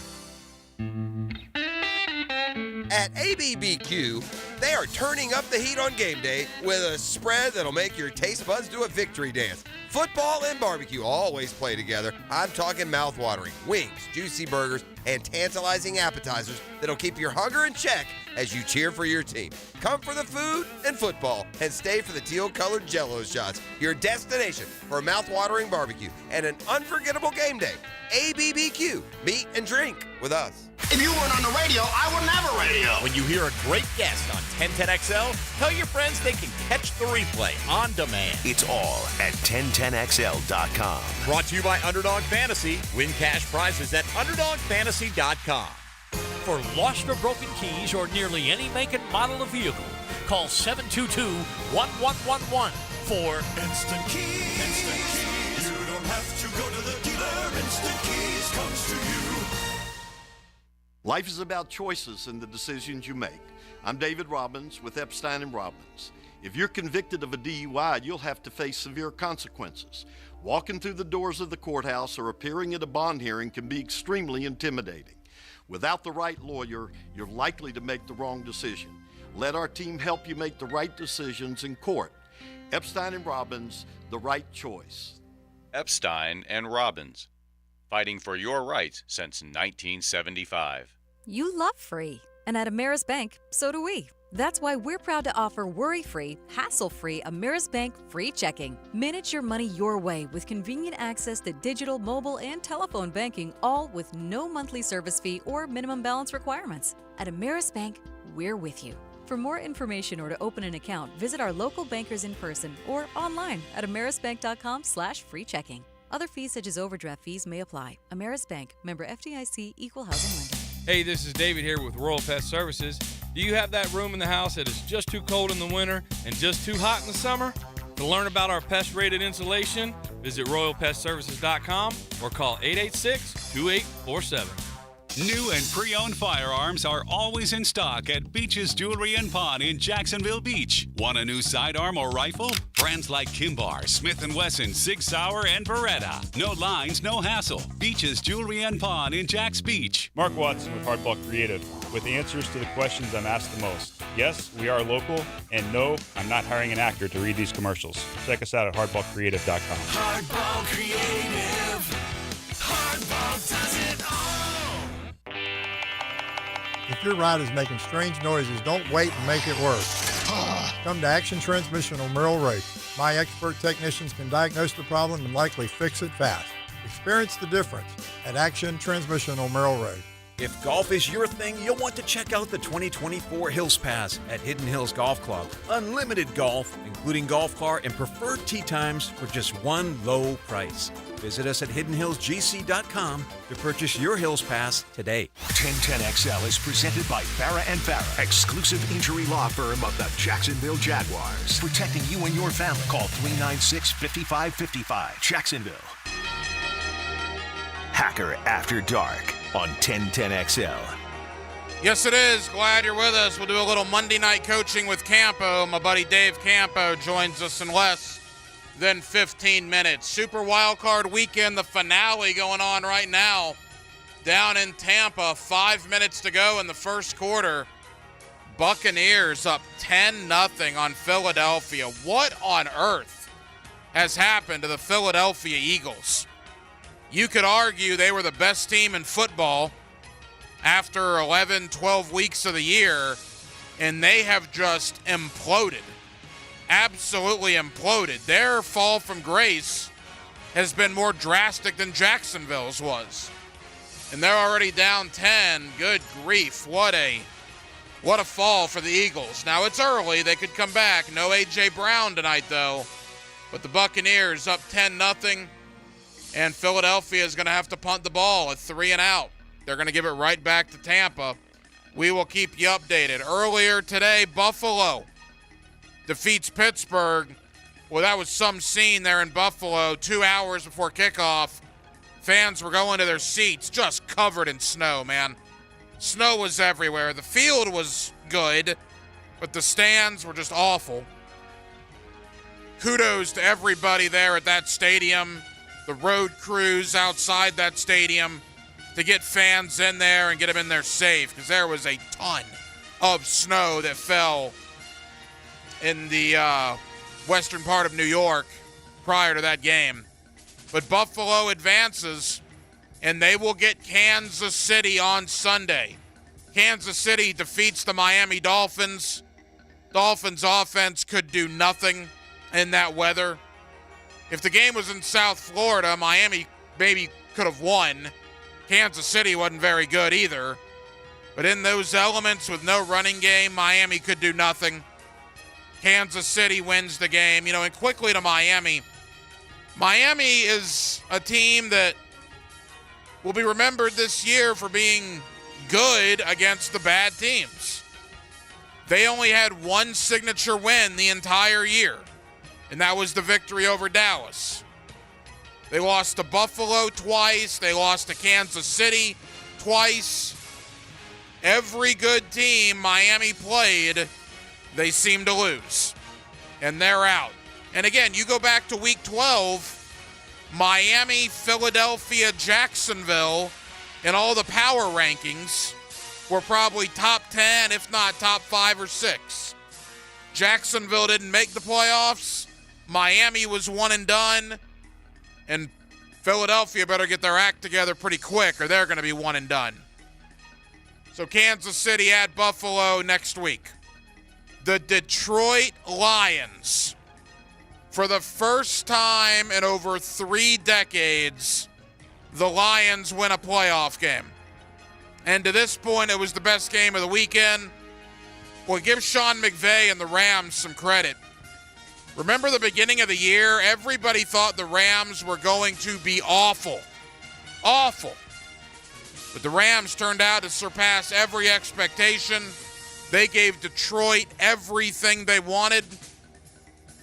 At ABBQ, they are turning up the heat on game day with a spread that'll make your taste buds do a victory dance. Football and barbecue always play together. I'm talking mouthwatering wings, juicy burgers, and tantalizing appetizers that'll keep your hunger in check as you cheer for your team. Come for the food and football, and stay for the teal-colored Jell-O shots. Your destination for a mouthwatering barbecue and an unforgettable game day. ABBQ. Meet and drink with us. If you weren't on the radio, I wouldn't have a radio. When you hear a great guest on 1010XL, tell your friends they can catch the replay on demand. It's all at 1010XL.com. Brought to you by Underdog Fantasy. Win cash prizes at UnderdogFantasy.com. For lost or broken keys or nearly any make and model of vehicle, call 722-1111 for Instant Keys. Instant Keys. You don't have to go to the dealer. Instant Keys comes to you. Life is about choices and the decisions you make. I'm David Robbins with Epstein & Robbins. If you're convicted of a DUI, you'll have to face severe consequences. Walking through the doors of the courthouse or appearing at a bond hearing can be extremely intimidating. Without the right lawyer, you're likely to make the wrong decision. Let our team help you make the right decisions in court. Epstein & Robbins, the right choice. Epstein & Robbins, fighting for your rights since 1975. You love free. And at Ameris Bank, so do we. That's why we're proud to offer worry-free, hassle-free Ameris Bank free checking. Manage your money your way with convenient access to digital, mobile, and telephone banking, all with no monthly service fee or minimum balance requirements. At Ameris Bank, we're with you. For more information or to open an account, visit our local bankers in person or online at amerisbank.com/free checking. Other fees such as overdraft fees may apply. Ameris Bank, member FDIC, equal housing lender. Hey, this is David here with Royal Pest Services. Do you have that room in the house that is just too cold in the winter and just too hot in the summer? To learn about our pest-rated insulation, visit RoyalPestServices.com or call 886-2847. New and pre-owned firearms are always in stock at Beach's Jewelry and Pawn in Jacksonville Beach. Want a new sidearm or rifle? Brands like Kimbar, Smith & Wesson, Sig Sauer, and Beretta. No lines, no hassle. Beach's Jewelry and Pawn in Jacks Beach. Mark Watson with Hardball Creative, with the answers to the questions I'm asked the most. Yes, we are local, and no, I'm not hiring an actor to read these commercials. Check us out at hardballcreative.com. Hardball Creative. Hardball does it all. If your ride is making strange noises, don't wait and make it worse. Come to Action Transmission on Merrill Road. My expert technicians can diagnose the problem and likely fix it fast. Experience the difference at Action Transmission on Merrill Road. If golf is your thing, you'll want to check out the 2024 Hills Pass at Hidden Hills Golf Club. Unlimited golf, including golf car and preferred tee times for just one low price. Visit us at hiddenhillsgc.com to purchase your Hills Pass today. 1010XL is presented by Farah & Farah, exclusive injury law firm of the Jacksonville Jaguars. Protecting you and your family. Call 396-5555. Jacksonville. Hacker After Dark on 1010XL. Yes, it is. Glad you're with us. We'll do a little Monday night coaching with Campo. My buddy Dave Campo joins us in less than 15 minutes. Super Wildcard Weekend, the finale going on right now down in Tampa. 5 minutes to go in the first quarter. Buccaneers up 10-0 on Philadelphia. What on earth has happened to the Philadelphia Eagles? You could argue they were the best team in football after 11, 12 weeks of the year, and they have just imploded. Absolutely imploded. Their fall from grace has been more drastic than Jacksonville's was. And they're already down 10. Good grief. What a fall for the Eagles. Now, it's early. They could come back. No A.J. Brown tonight, though. But the Buccaneers up 10-0, and Philadelphia is going to have to punt the ball at 3 and out. They're going to give it right back to Tampa. We will keep you updated. Earlier today, Buffalo defeats Pittsburgh. Well, that was some scene there in Buffalo 2 hours before kickoff. Fans were going to their seats just covered in snow, man. Snow was everywhere. The field was good, but the stands were just awful. Kudos to everybody there at that stadium, the road crews outside that stadium, to get fans in there and get them in there safe, because there was a ton of snow that fell in the western part of New York prior to that game. But Buffalo advances, and they will get Kansas City on Sunday. Kansas City defeats the Miami Dolphins. Dolphins offense could do nothing in that weather. If the game was in South Florida, Miami maybe could have won. Kansas City wasn't very good either. But in those elements with no running game, Miami could do nothing. Kansas City wins the game. You know, and quickly to Miami. Miami is a team that will be remembered this year for being good against the bad teams. They only had one signature win the entire year, and that was the victory over Dallas. They lost to Buffalo twice. They lost to Kansas City twice. Every good team Miami played, they seem to lose, and they're out. And again, you go back to Week 12, Miami, Philadelphia, Jacksonville, in all the power rankings were probably top 10, if not top 5 or 6. Jacksonville didn't make the playoffs. Miami was one and done. And Philadelphia better get their act together pretty quick, or they're going to be one and done. So Kansas City at Buffalo next week. The Detroit Lions, for the first time in over 3 decades, the Lions win a playoff game. And to this point, it was the best game of the weekend. Well, give Sean McVay and the Rams some credit. Remember the beginning of the year? Everybody thought the Rams were going to be awful. Awful. But the Rams turned out to surpass every expectation. They gave Detroit everything they wanted.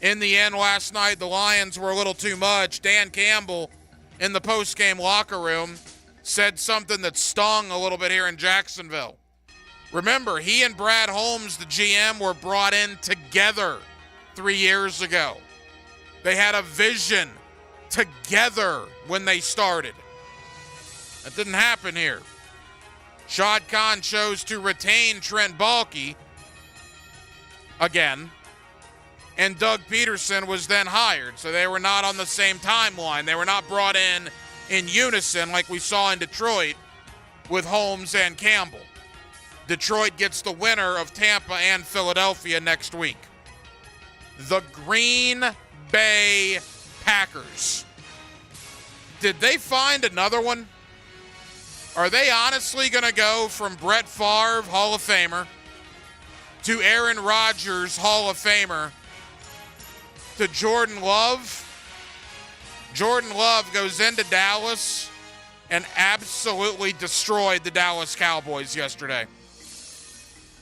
In the end, last night, the Lions were a little too much. Dan Campbell, in the post-game locker room, said something that stung a little bit here in Jacksonville. Remember, he and Brad Holmes, the GM, were brought in together 3 years ago. They had a vision together when they started. That didn't happen here. Shad Khan chose to retain Trent Baalke again, and Doug Peterson was then hired, so they were not on the same timeline. They were not brought in unison like we saw in Detroit with Holmes and Campbell. Detroit gets the winner of Tampa and Philadelphia next week. The Green Bay Packers. Did they find another one? Are they honestly going to go from Brett Favre, Hall of Famer, to Aaron Rodgers, Hall of Famer, to Jordan Love? Jordan Love goes into Dallas and absolutely destroyed the Dallas Cowboys yesterday.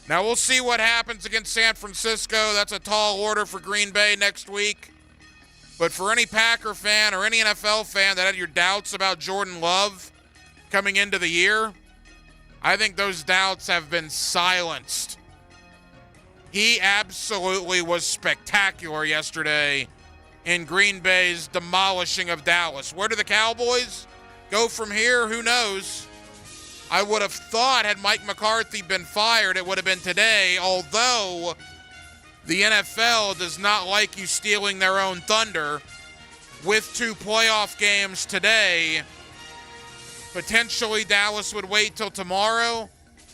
Now we'll see what happens against San Francisco. That's a tall order for Green Bay next week. But for any Packer fan or any NFL fan that had your doubts about Jordan Love coming into the year, I think those doubts have been silenced. He absolutely was spectacular yesterday in Green Bay's demolishing of Dallas. Where do the Cowboys go from here? Who knows? I would have thought had Mike McCarthy been fired, it would have been today, although the NFL does not like you stealing their own thunder. With 2 playoff games today, potentially Dallas would wait till tomorrow.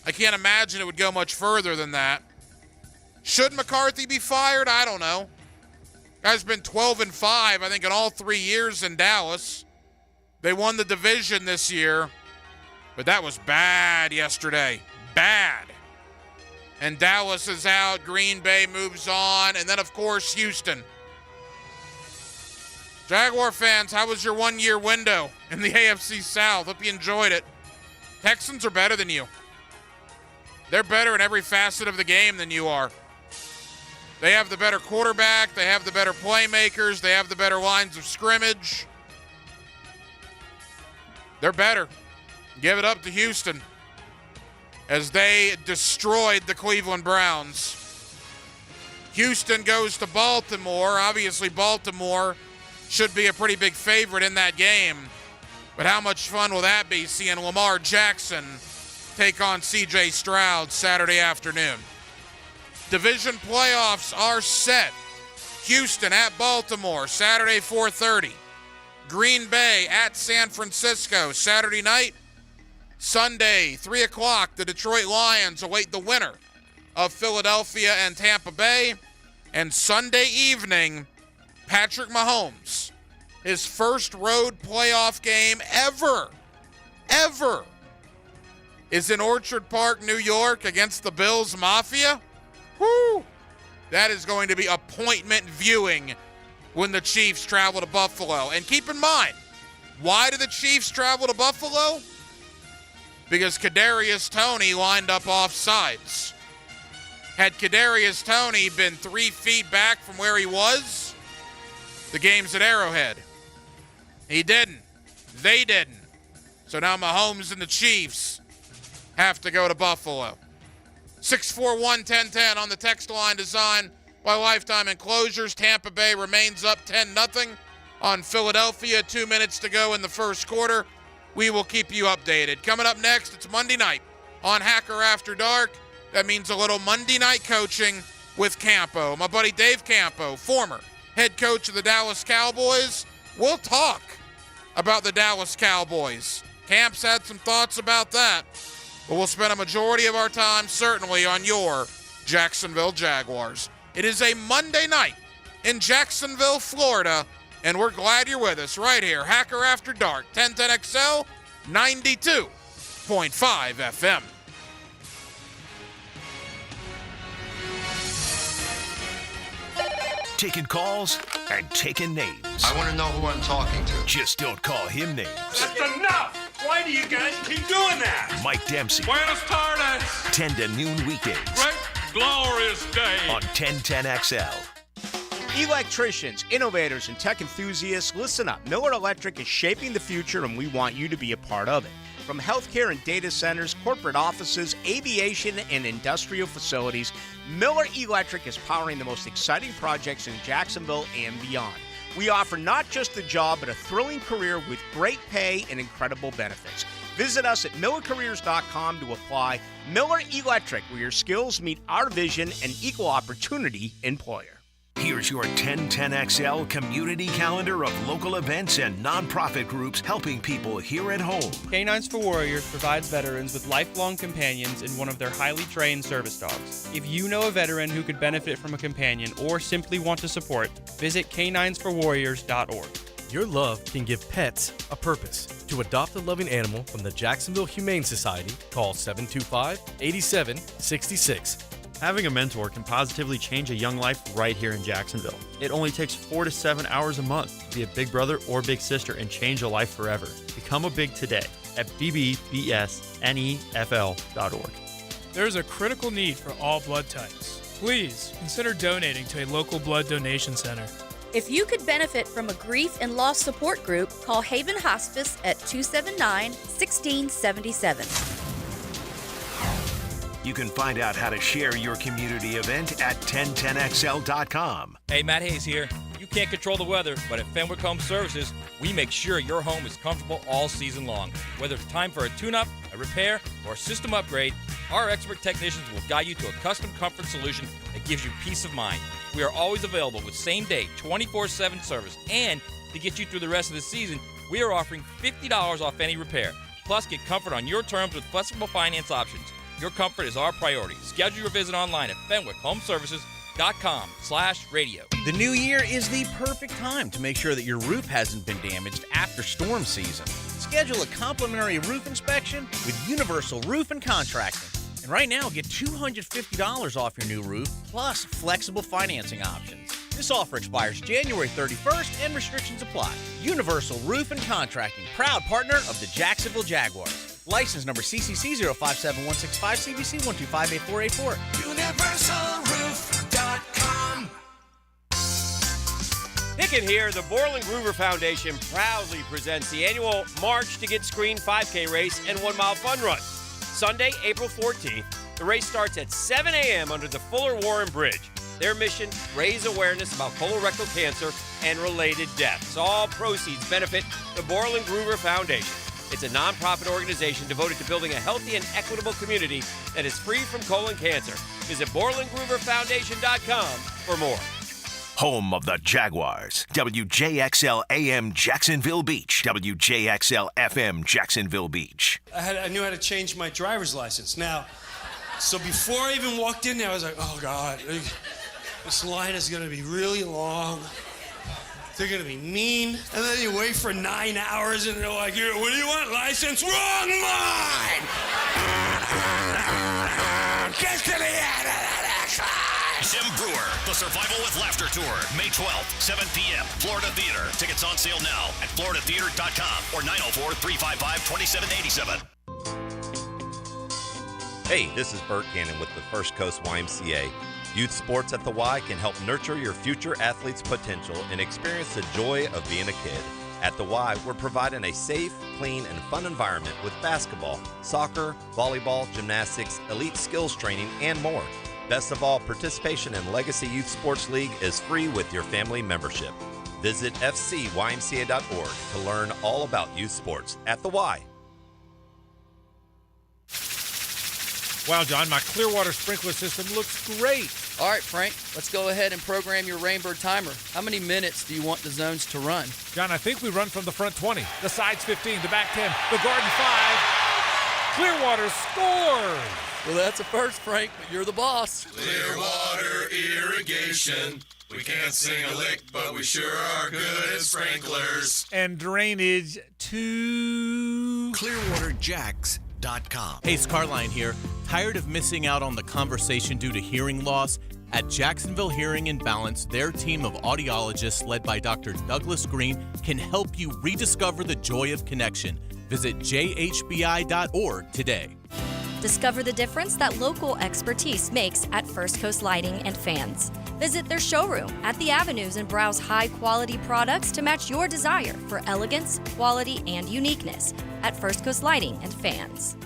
I can't imagine it would go much further than that. Should McCarthy be fired? I don't know. Guy's been 12-5, I think, in all 3 years in Dallas. They won the division this year, but that was bad yesterday. Bad. And Dallas is out. Green Bay moves on. And then, of course, Houston. Jaguar fans, how was your 1-year window in the AFC South? Hope you enjoyed it. Texans are better than you. They're better in every facet of the game than you are. They have the better quarterback. They have the better playmakers. They have the better lines of scrimmage. They're better. Give it up to Houston as they destroyed the Cleveland Browns. Houston goes to Baltimore. Obviously, Baltimore should be a pretty big favorite in that game. But how much fun will that be, seeing Lamar Jackson take on C.J. Stroud Saturday afternoon? Division playoffs are set. Houston at Baltimore, Saturday 4:30. Green Bay at San Francisco, Saturday night. Sunday, 3 o'clock, the Detroit Lions await the winner of Philadelphia and Tampa Bay. And Sunday evening, Patrick Mahomes, his first road playoff game ever, is in Orchard Park, New York against the Bills Mafia. Woo! That is going to be appointment viewing when the Chiefs travel to Buffalo. And keep in mind, why do the Chiefs travel to Buffalo? Because Kadarius Toney lined up off sides. Had Kadarius Toney been 3 feet back from where he was, the game's at Arrowhead. He didn't. They didn't. So now Mahomes and the Chiefs have to go to Buffalo. 641-1010 on the text line, designed by Lifetime Enclosures. Tampa Bay remains up 10-0 on Philadelphia. 2 minutes to go in the first quarter. We will keep you updated. Coming up next, it's Monday night on Hacker After Dark. That means a little Monday night coaching with Campo. My buddy Dave Campo, former head coach of the Dallas Cowboys. We'll talk about the Dallas Cowboys. Camp's had some thoughts about that. But we'll spend a majority of our time certainly on your Jacksonville Jaguars. It is a Monday night in Jacksonville, Florida, and we're glad you're with us right here. Hacker After Dark, 1010XL, 92.5 FM. Taking calls and taking names. I want to know who I'm talking to. Just don't call him names. That's enough! Why do you guys keep doing that? Mike Dempsey. Buenos tardes. 10 to noon weekdays. Great glorious day. On 1010XL. Electricians, innovators, and tech enthusiasts, listen up. Miller Electric is shaping the future, and we want you to be a part of it. From healthcare and data centers, corporate offices, aviation, and industrial facilities, Miller Electric is powering the most exciting projects in Jacksonville and beyond. We offer not just a job, but a thrilling career with great pay and incredible benefits. Visit us at millercareers.com to apply. Miller Electric, where your skills meet our vision, and equal opportunity employer. Here's your 1010XL community calendar of local events and nonprofit groups helping people here at home. Canines for Warriors provides veterans with lifelong companions in one of their highly trained service dogs. If you know a veteran who could benefit from a companion or simply want to support, visit caninesforwarriors.org. Your love can give pets a purpose. To adopt a loving animal from the Jacksonville Humane Society, call 725-8766. Having a mentor can positively change a young life right here in Jacksonville. It only takes 4 to 7 hours a month to be a big brother or big sister and change a life forever. Become a big today at bbbsnefl.org. There is a critical need for all blood types. Please consider donating to a local blood donation center. If you could benefit from a grief and loss support group, call Haven Hospice at 279-1677. You can find out how to share your community event at 1010XL.com. Hey, Matt Hayes here. You can't control the weather, but at Fenwick Home Services, we make sure your home is comfortable all season long. Whether it's time for a tune-up, a repair, or a system upgrade, our expert technicians will guide you to a custom comfort solution that gives you peace of mind. We are always available with same-day, 24/7 service. And to get you through the rest of the season, we are offering $50 off any repair. Plus, get comfort on your terms with flexible finance options. Your comfort is our priority. Schedule your visit online at FenwickHomeservices.com/radio. The new year is the perfect time to make sure that your roof hasn't been damaged after storm season. Schedule a complimentary roof inspection with Universal Roof and Contracting. And right now, get $250 off your new roof, plus flexible financing options. This offer expires January 31st and restrictions apply. Universal Roof and Contracting, proud partner of the Jacksonville Jaguars. License number CCC 057165, CBC 1258484. UniversalRoof.com. Pickett here. The Borland Groover Foundation proudly presents the annual March to Get Screened 5K race and 1 mile fun run. Sunday, April 14th. The race starts at 7 a.m. under the Fuller Warren Bridge. Their mission, raise awareness about colorectal cancer and related deaths. All proceeds benefit the Borland Groover Foundation. It's a nonprofit organization devoted to building a healthy and equitable community that is free from colon cancer. Visit BorlandGrooverFoundation.com for more. Home of the Jaguars. WJXL AM Jacksonville Beach. WJXL FM Jacksonville Beach. I knew how to change my driver's license. Now, so before I even walked in there, I was like, oh, God, this line is going to be really long. They're going to be mean. And then you wait for 9 hours, and they're like, what do you want, license? Wrong line! Get to the end of the next line! Jim Brewer, The Survival with Laughter Tour, May 12th, 7 p.m., Florida Theater. Tickets on sale now at floridatheater.com or 904-355-2787. Hey, this is Bert Cannon with the First Coast YMCA. Youth sports at the Y can help nurture your future athlete's potential and experience the joy of being a kid. At the Y, we're providing a safe, clean, and fun environment with basketball, soccer, volleyball, gymnastics, elite skills training, and more. Best of all, participation in Legacy Youth Sports League is free with your family membership. Visit fcymca.org to learn all about youth sports at the Y. Wow, John, my Clearwater sprinkler system looks great. All right, Frank, let's go ahead and program your Rainbird timer. How many minutes do you want the zones to run? John, I think we run from the front 20, the sides 15, the back 10, the garden 5. Clearwater scores! Well, that's a first, Frank, but you're the boss. Clearwater Irrigation. We can't sing a lick, but we sure are good at sprinklers. And drainage to ClearwaterJacks.com. Hey, Scarline here. Tired of missing out on the conversation due to hearing loss? At Jacksonville Hearing and Balance, their team of audiologists led by Dr. Douglas Green can help you rediscover the joy of connection. Visit jhbi.org today. Discover the difference that local expertise makes at First Coast Lighting and Fans. Visit their showroom at the Avenues and browse high-quality products to match your desire for elegance, quality, and uniqueness at First Coast Lighting and Fans.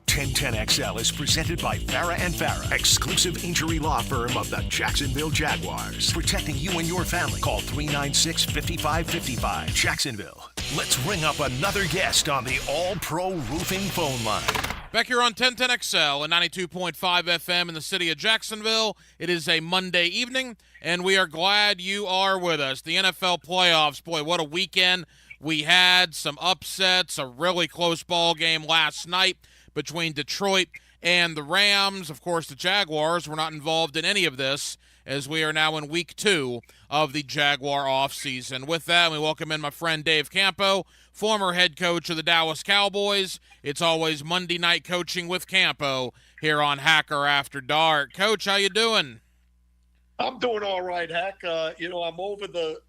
1010XL is presented by Farah and Farah, exclusive injury law firm of the Jacksonville Jaguars. Protecting you and your family. Call 396-5555. Jacksonville. Let's ring up another guest on the All-Pro Roofing phone line. Back here on 1010XL and 92.5 FM in the city of Jacksonville. It is a Monday evening, and we are glad you are with us. The NFL playoffs, boy, what a weekend we had. Some upsets, a really close ball game last night between Detroit and the Rams. Of course, the Jaguars were not involved in any of this, as we are now in week 2 of the Jaguar offseason. With that, we welcome in my friend Dave Campo, former head coach of the Dallas Cowboys. It's always Monday night coaching with Campo here on Hacker After Dark. Coach, how you doing? I'm doing all right, Hack. I'm over the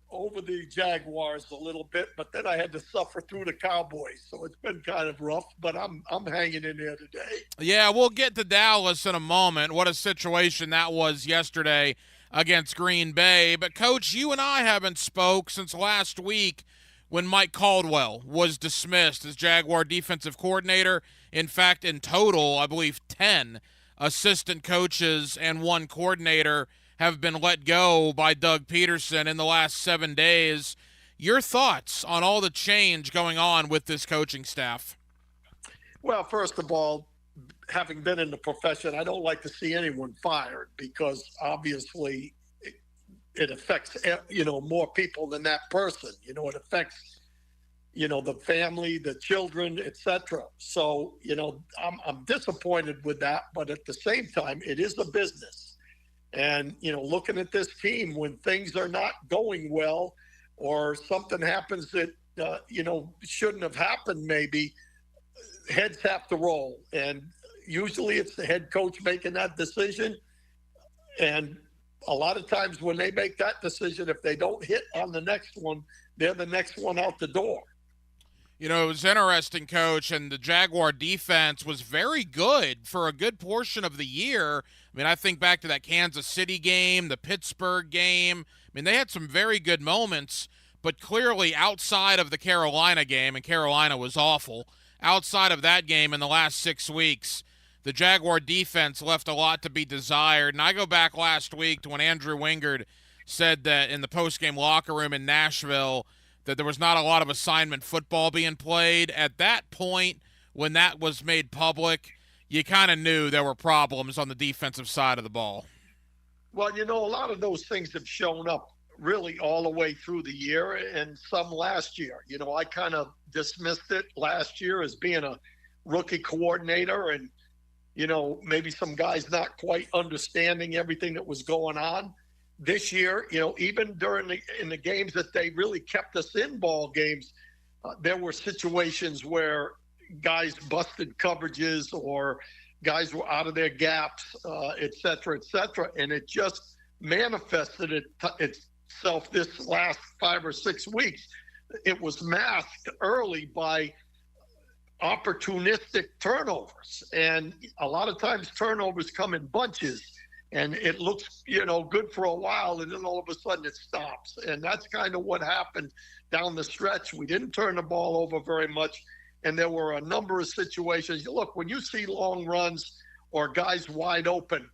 Jaguars a little bit, but then I had to suffer through the Cowboys, so it's been kind of rough. But I'm hanging in there today. Yeah, we'll get to Dallas in a moment. What a situation that was yesterday against Green Bay. But Coach, you and I haven't spoke since last week when Mike Caldwell was dismissed as Jaguar defensive coordinator. In fact, in total, I believe 10 assistant coaches and one coordinator have been let go by Doug Peterson in the last 7 days. Your thoughts on all the change going on with this coaching staff? Well, first of all, having been in the profession, I don't like to see anyone fired because obviously it affects, more people than that person. It affects, the family, the children, etc. So, I'm disappointed with that, but at the same time, it is a business. And, looking at this team when things are not going well or something happens that, shouldn't have happened, maybe heads have to roll. And usually it's the head coach making that decision. And a lot of times when they make that decision, if they don't hit on the next one, they're the next one out the door. It was interesting, Coach, and the Jaguar defense was very good for a good portion of the year. I mean, I think back to that Kansas City game, the Pittsburgh game. I mean, they had some very good moments, but clearly outside of the Carolina game, and Carolina was awful, outside of that game in the last 6 weeks, the Jaguar defense left a lot to be desired. And I go back last week to when Andrew Wingard said that in the postgame locker room in Nashville that there was not a lot of assignment football being played. At that point, when that was made public, you kind of knew there were problems on the defensive side of the ball. Well, a lot of those things have shown up really all the way through the year and some last year. I kind of dismissed it last year as being a rookie coordinator and, maybe some guys not quite understanding everything that was going on. This year, even in the games that they really kept us in ball games, there were situations where guys busted coverages or guys were out of their gaps, et cetera, and it just manifested itself this last 5 or 6 weeks. It was masked early by opportunistic turnovers, and a lot of times turnovers come in bunches, and it looks good for a while, and then all of a sudden it stops. And that's kind of what happened down the stretch. We didn't turn the ball over very much, and there were a number of situations. Look, when you see long runs or guys wide open,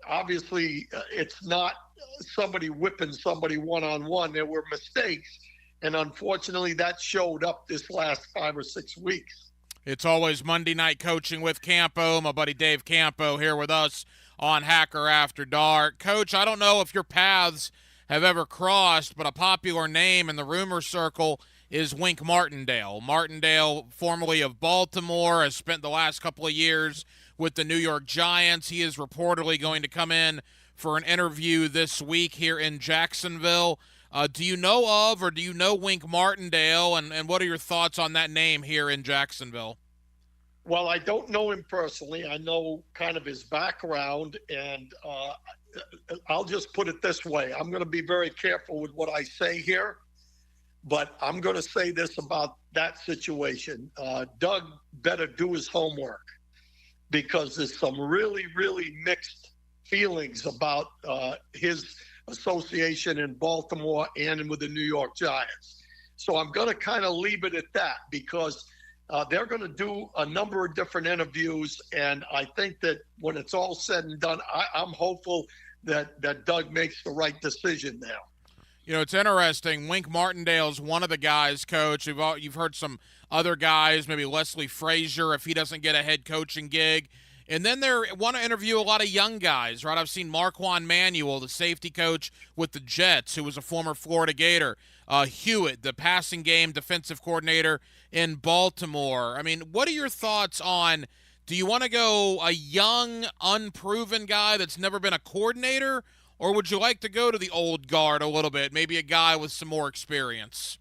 obviously it's not somebody whipping somebody one-on-one. There were mistakes, and unfortunately that showed up this last 5 or 6 weeks. It's always Monday Night Coaching with Campo. My buddy Dave Campo here with us on Hacker After Dark. Coach, I don't know if your paths have ever crossed, but a popular name in the rumor circle is Wink Martindale. Martindale, formerly of Baltimore, has spent the last couple of years with the New York Giants. He is reportedly going to come in for an interview this week here in Jacksonville. Do you know of or do you know Wink Martindale, and what are your thoughts on that name here in Jacksonville? Well, I don't know him personally. I know kind of his background, and I'll just put it this way. I'm going to be very careful with what I say here, but I'm going to say this about that situation. Doug better do his homework because there's some really, really mixed feelings about his association in Baltimore and with the New York Giants. So I'm going to kind of leave it at that because they're going to do a number of different interviews, and I think that when it's all said and done, I'm hopeful that Doug makes the right decision now. It's interesting. Wink Martindale's one of the guys, Coach. You've heard some other guys, maybe Leslie Frazier, if he doesn't get a head coaching gig. And then they want to interview a lot of young guys, right? I've seen Marquand Manuel, the safety coach with the Jets, who was a former Florida Gator. Hewitt, the passing game defensive coordinator in Baltimore. I mean, what are your thoughts on, do you want to go a young, unproven guy that's never been a coordinator, or would you like to go to the old guard a little bit, maybe a guy with some more experience?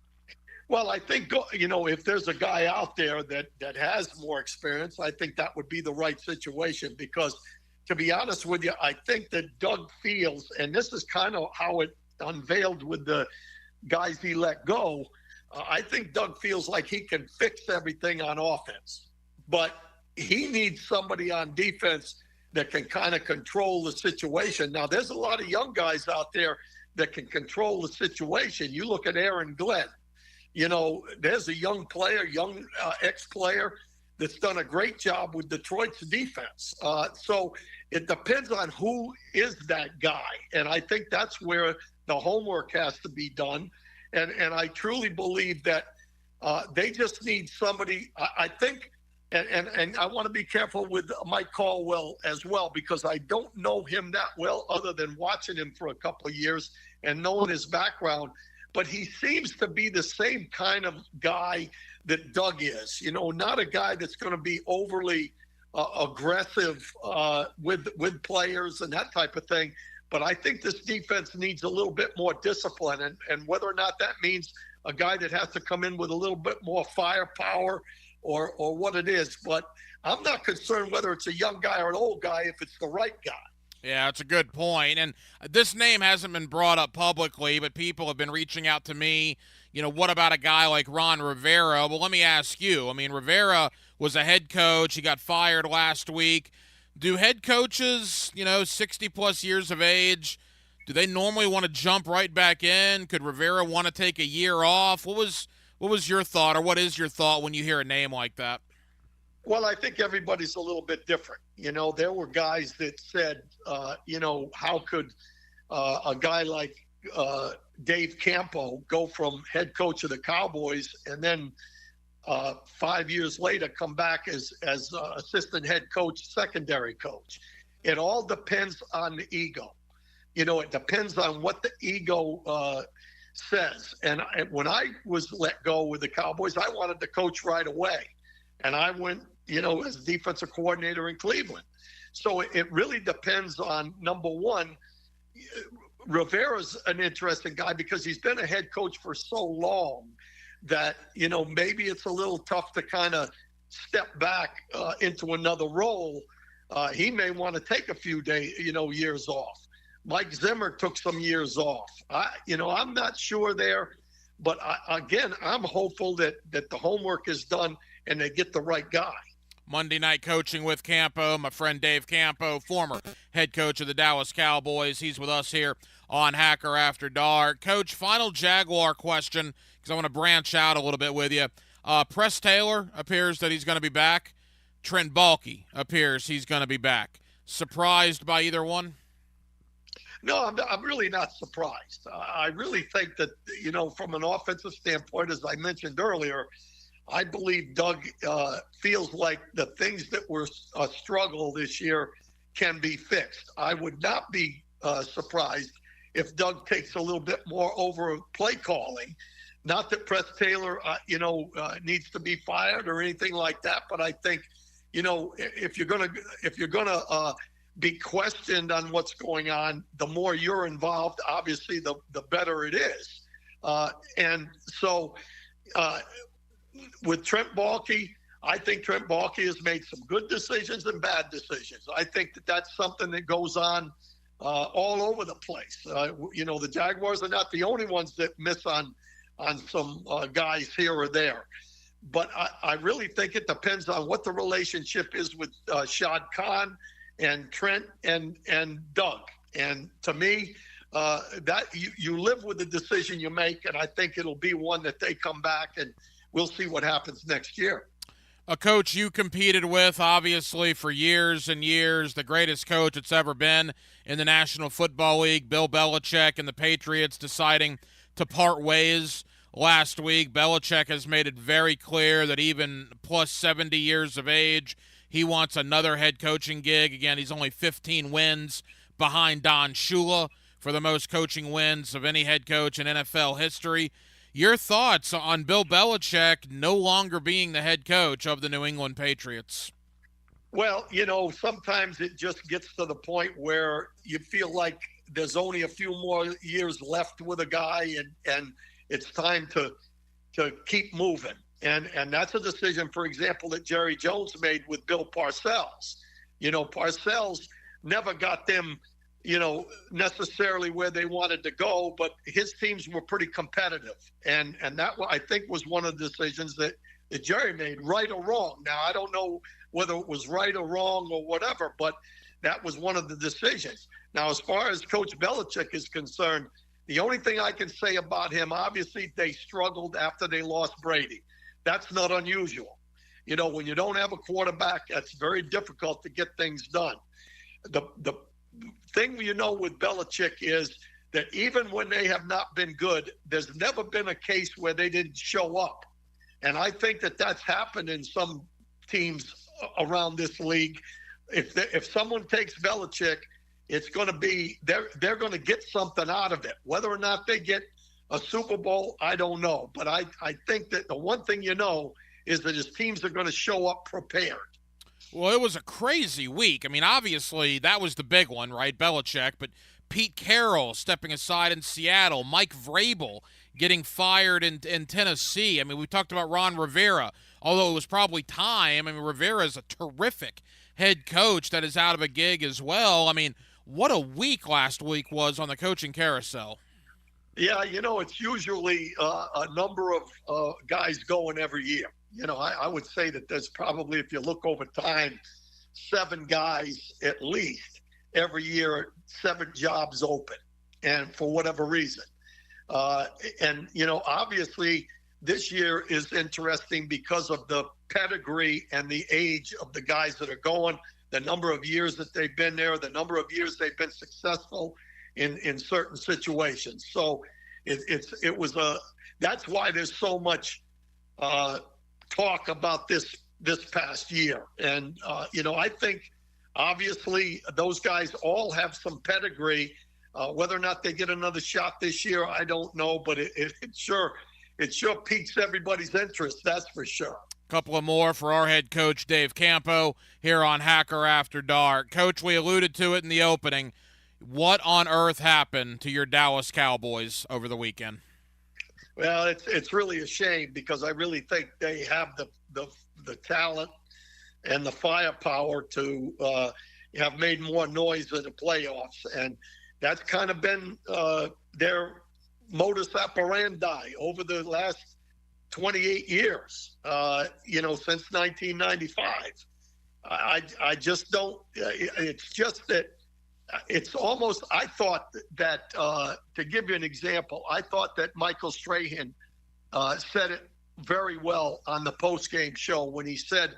Well, I think, if there's a guy out there that has more experience, I think that would be the right situation because, to be honest with you, I think that Doug feels, and this is kind of how it unveiled with the guys he let go, I think Doug feels like he can fix everything on offense. But he needs somebody on defense that can kind of control the situation. Now, there's a lot of young guys out there that can control the situation. You look at Aaron Glenn. There's a young player, ex-player that's done a great job with Detroit's defense. So it depends on who is that guy. And I think that's where the homework has to be done. And I truly believe that they just need somebody, I think, and I want to be careful with Mike Caldwell as well, because I don't know him that well other than watching him for a couple of years and knowing his background. But he seems to be the same kind of guy that Doug is, not a guy that's going to be overly aggressive with players and that type of thing. But I think this defense needs a little bit more discipline, and whether or not that means a guy that has to come in with a little bit more firepower or what it is. But I'm not concerned whether it's a young guy or an old guy if it's the right guy. Yeah, that's a good point. And this name hasn't been brought up publicly, but people have been reaching out to me. What about a guy like Ron Rivera? Well, let me ask you. I mean, Rivera was a head coach. He got fired last week. Do head coaches, 60-plus years of age, do they normally want to jump right back in? Could Rivera want to take a year off? What was your thought, or what is your thought when you hear a name like that? Well, I think everybody's a little bit different. There were guys that said, how could a guy like Dave Campo go from head coach of the Cowboys and then 5 years later come back as assistant head coach, secondary coach? It all depends on the ego. It depends on what the ego says. And when I was let go with the Cowboys, I wanted to coach right away. And I went, as defensive coordinator in Cleveland. So it really depends on, number one, Rivera's an interesting guy because he's been a head coach for so long that, maybe it's a little tough to kind of step back into another role. He may want to take a few years off. Mike Zimmer took some years off. I'm not sure there, but again, I'm hopeful that the homework is done and they get the right guy. Monday Night Coaching with Campo, my friend Dave Campo, former head coach of the Dallas Cowboys. He's with us here on Hacker After Dark. Coach, final Jaguar question, because I want to branch out a little bit with you. Press Taylor appears that he's going to be back. Trent Baalke appears he's going to be back. Surprised by either one? No, I'm really not surprised. I really think that, from an offensive standpoint, as I mentioned earlier, I believe Doug feels like the things that were a struggle this year can be fixed. I would not be surprised if Doug takes a little bit more over play calling. Not that Press Taylor, needs to be fired or anything like that, but I think, if you're gonna be questioned on what's going on, the more you're involved, obviously, the better it is. And so. With Trent Baalke, I think Trent Baalke has made some good decisions and bad decisions. I think that that's something that goes on all over the place. The Jaguars are not the only ones that miss on some guys here or there. But I really think it depends on what the relationship is with Shad Khan and Trent and Doug. And to me, that you live with the decision you make, and I think it'll be one that they come back and we'll see what happens next year. A coach you competed with, obviously, for years and years, the greatest coach that's ever been in the National Football League, Bill Belichick, and the Patriots deciding to part ways last week. Belichick has made it very clear that even plus 70 years of age, he wants another head coaching gig. Again, he's only 15 wins behind Don Shula for the most coaching wins of any head coach in NFL history. Your thoughts on Bill Belichick no longer being the head coach of the New England Patriots? Well, sometimes it just gets to the point where you feel like there's only a few more years left with a guy and it's time to keep moving. And that's a decision, for example, that Jerry Jones made with Bill Parcells. Parcells never got them necessarily where they wanted to go, but his teams were pretty competitive. And that, I think, was one of the decisions that Jerry made, right or wrong. Now, I don't know whether it was right or wrong or whatever, but that was one of the decisions. Now, as far as Coach Belichick is concerned, the only thing I can say about him, obviously, they struggled after they lost Brady. That's not unusual. You know, when you don't have a quarterback, that's very difficult to get things done. The thing you know with Belichick is that even when they have not been good, there's never been a case where they didn't show up. And I think that that's happened in some teams around this league. If someone takes Belichick, it's going to be they're going to get something out of it. Whether or not they get a Super Bowl, I don't know. But I think that the one thing you know is that his teams are going to show up prepared. Well, it was a crazy week. I mean, obviously, that was the big one, right? Belichick, but Pete Carroll stepping aside in Seattle, Mike Vrabel getting fired in Tennessee. I mean, we talked about Ron Rivera, although it was probably time. I mean, Rivera is a terrific head coach that is out of a gig as well. I mean, what a week last week was on the coaching carousel. Yeah, you know, it's usually a number of guys going every year. You know, I would say that there's probably, if you look over time, 7 guys at least every year, 7 jobs open, and for whatever reason. And, you know, obviously this year is interesting because of the pedigree and the age of the guys that are going, the number of years that they've been there, the number of years they've been successful in certain situations. So that's why there's so much talk about this past year. And, you know, I think obviously those guys all have some pedigree. Whether or not they get another shot this year, I don't know, but it sure piques everybody's interest, that's for sure. Couple of more for our head coach, Dave Campo, here on Hacker After Dark. Coach, we alluded to it in the opening. What on earth happened to your Dallas Cowboys over the weekend? Well, it's really a shame because I really think they have the talent and the firepower to have made more noise in the playoffs. And that's kind of been their modus operandi over the last 28 years, you know, since 1995. I just don't, it's just that it's almost, I thought that, to give you an example, I thought that Michael Strahan said it very well on the postgame show when he said,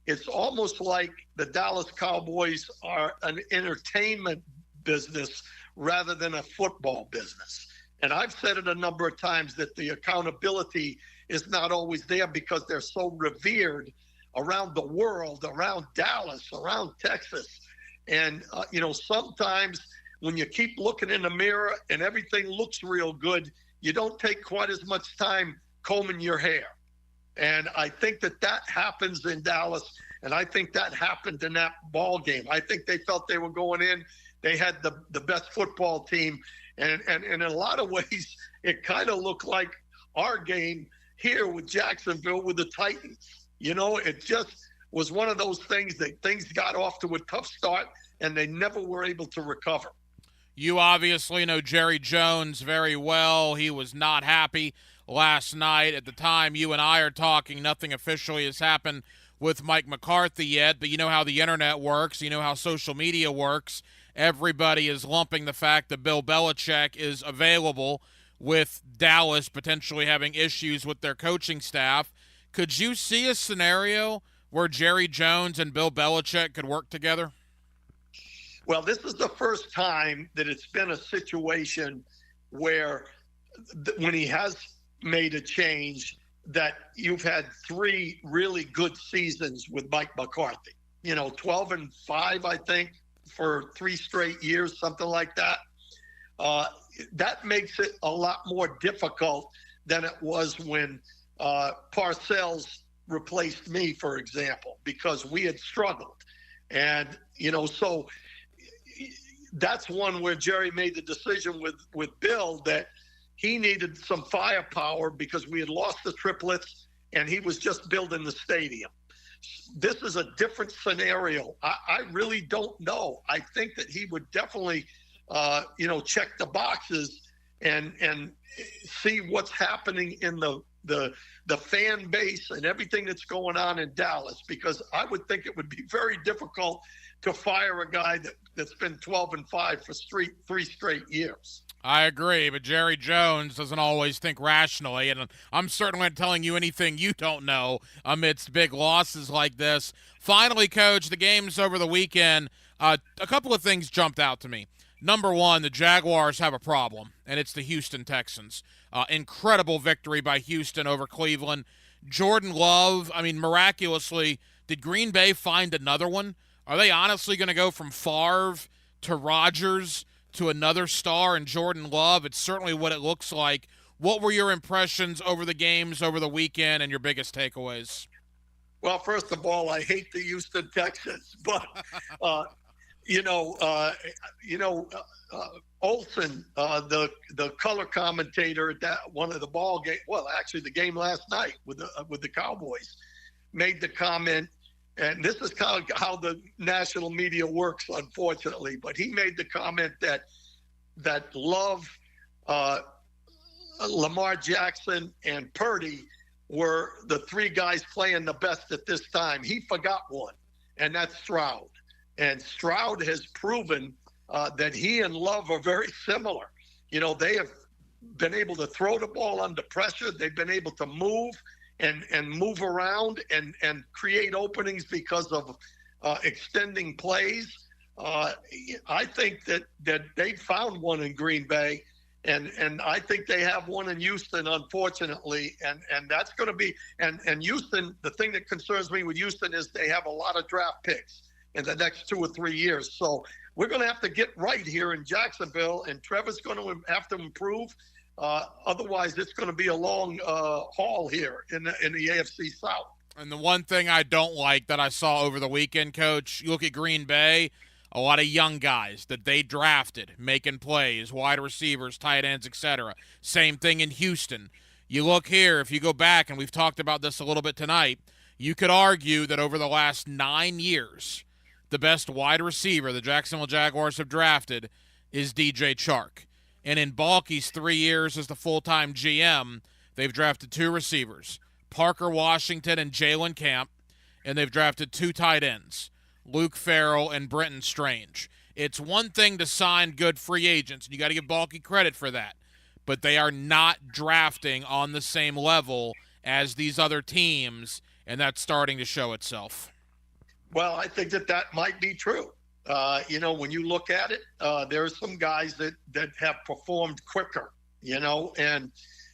it's almost like the Dallas Cowboys are an entertainment business rather than a football business. And I've said it a number of times that the accountability is not always there because they're so revered around the world, around Dallas, around Texas. And, you know, sometimes when you keep looking in the mirror and everything looks real good, you don't take quite as much time combing your hair. And I think that happens in Dallas, and I think that happened in that ball game. I think they felt they were going in. They had the best football team. And in a lot of ways, it kind of looked like our game here with Jacksonville with the Titans. You know, it just was one of those things that things got off to a tough start, and they never were able to recover. You obviously know Jerry Jones very well. He was not happy last night. At the time you and I are talking, nothing officially has happened with Mike McCarthy yet, but you know how the internet works. You know how social media works. Everybody is lumping the fact that Bill Belichick is available with Dallas potentially having issues with their coaching staff. Could you see a scenario where Jerry Jones and Bill Belichick could work together? Well, this is the first time that it's been a situation where when he has made a change that you've had 3 really good seasons with Mike McCarthy. You know, 12-5, I think, for 3 straight years, something like that. That makes it a lot more difficult than it was when Parcells replaced me, for example, because we had struggled. And, you know, so that's one where Jerry made the decision with Bill that he needed some firepower because we had lost the triplets and he was just building the stadium. This is a different scenario. I really don't know. I think that he would definitely, you know, check the boxes and see what's happening in the fan base and everything that's going on in Dallas, because I would think it would be very difficult to fire a guy that's been 12-5 for 3 straight years. I agree, but Jerry Jones doesn't always think rationally, and I'm certainly not telling you anything you don't know amidst big losses like this. Finally, Coach, the games over the weekend, a couple of things jumped out to me. Number one, the Jaguars have a problem, and it's the Houston Texans. Incredible victory by Houston over Cleveland. Jordan Love, I mean, miraculously, did Green Bay find another one? Are they honestly going to go from Favre to Rodgers to another star in Jordan Love? It's certainly what it looks like. What were your impressions over the games over the weekend and your biggest takeaways? Well, first of all, I hate the Houston Texans, but Olsen, the color commentator at that one of the ball game, well, actually the game last night with the Cowboys, made the comment, and this is kind of how the national media works, unfortunately, but he made the comment that Love, Lamar Jackson, and Purdy were the 3 guys playing the best at this time. He forgot one, and that's Stroud. And Stroud has proven that he and Love are very similar. You know, they have been able to throw the ball under pressure. They've been able to move and move around and create openings because of extending plays. I think that they found one in Green Bay, and I think they have one in Houston, unfortunately, and that's going to be and Houston. The thing that concerns me with Houston is they have a lot of draft picks in the next 2 or 3 years. So we're going to have to get right here in Jacksonville, and Trevor's going to have to improve. Otherwise, it's going to be a long haul here in the AFC South. And the one thing I don't like that I saw over the weekend, Coach, you look at Green Bay, a lot of young guys that they drafted making plays, wide receivers, tight ends, etc. Same thing in Houston. You look here, if you go back, and we've talked about this a little bit tonight, you could argue that over the last 9 years, the best wide receiver the Jacksonville Jaguars have drafted is DJ Chark. And in Balky's 3 years as the full-time GM, they've drafted 2 receivers, Parker Washington and Jalen Camp, and they've drafted 2 tight ends, Luke Farrell and Brenton Strange. It's one thing to sign good free agents, and you got to give Balky credit for that, but they are not drafting on the same level as these other teams, and that's starting to show itself. Well, I think that might be true. When you look at it, there are some guys that have performed quicker, and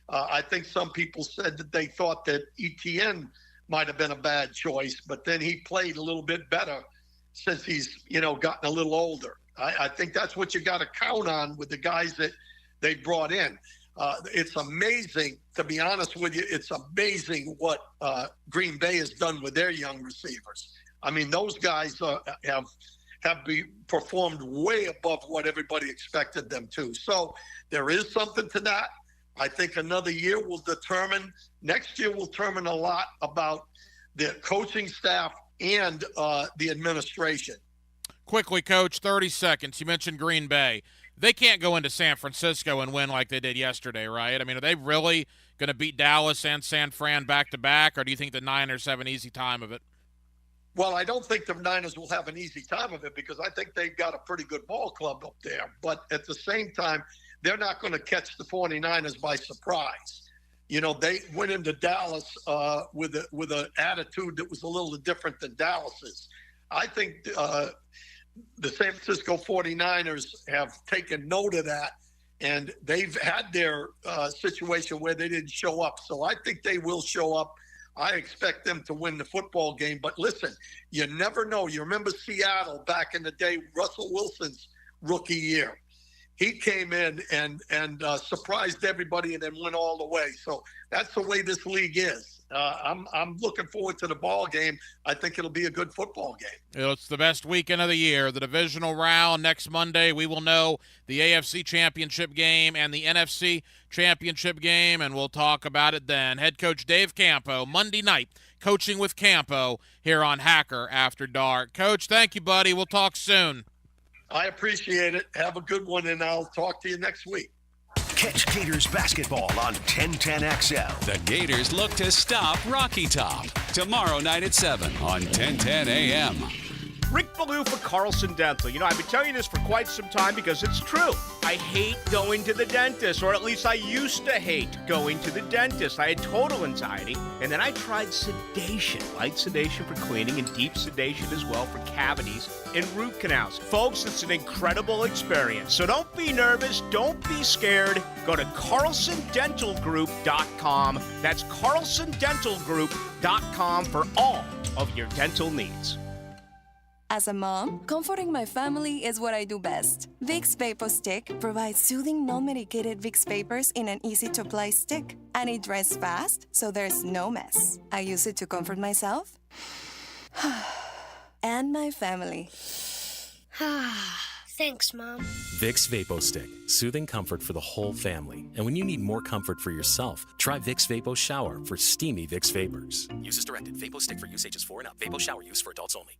I think some people said that they thought that Etienne might have been a bad choice, but then he played a little bit better since he's, gotten a little older. I think that's what you got to count on with the guys that they brought in. It's amazing, to be honest with you, it's amazing what Green Bay has done with their young receivers. I mean, those guys have performed way above what everybody expected them to. So there is something to that. I think another year will determine, next year will determine a lot about the coaching staff and the administration. Quickly, Coach, 30 seconds. You mentioned Green Bay. They can't go into San Francisco and win like they did yesterday, right? I mean, are they really going to beat Dallas and San Fran back-to-back, or do you think the Niners have an easy time of it? Well, I don't think the Niners will have an easy time of it because I think they've got a pretty good ball club up there. But at the same time, they're not going to catch the 49ers by surprise. They went into Dallas with an attitude that was a little different than Dallas's. I think the San Francisco 49ers have taken note of that, and they've had their situation where they didn't show up. So I think they will show up. I expect them to win the football game. But listen, you never know. You remember Seattle back in the day, Russell Wilson's rookie year. He came in and surprised everybody and then went all the way. So that's the way this league is. I'm looking forward to the ball game. I think it'll be a good football game. It's the best weekend of the year. The divisional round next Monday. We will know the AFC Championship game and the NFC Championship game, and we'll talk about it then. Head coach Dave Campo, Monday night, coaching with Campo here on Hacker After Dark. Coach, thank you, buddy. We'll talk soon. I appreciate it. Have a good one, and I'll talk to you next week. Catch Gators basketball on 1010XL. The Gators look to stop Rocky Top. Tomorrow night at 7 on 1010 AM. Rick Ballou for Carlson Dental. You know, I've been telling you this for quite some time because it's true. I hate going to the dentist, or at least I used to hate going to the dentist. I had total anxiety, and then I tried sedation, light sedation for cleaning and deep sedation as well for cavities and root canals. Folks, it's an incredible experience. So don't be nervous, don't be scared. Go to carlsondentalgroup.com. That's carlsondentalgroup.com for all of your dental needs. As a mom, comforting my family is what I do best. Vicks VapoStick provides soothing, non-medicated Vicks vapors in an easy-to-apply stick. And it dries fast, so there's no mess. I use it to comfort myself and my family. Thanks, Mom. Vicks VapoStick. Soothing comfort for the whole family. And when you need more comfort for yourself, try Vicks Vapo Shower for steamy Vicks vapors. Use as directed. VapoStick for use ages 4 and up. Vapo Shower use for adults only.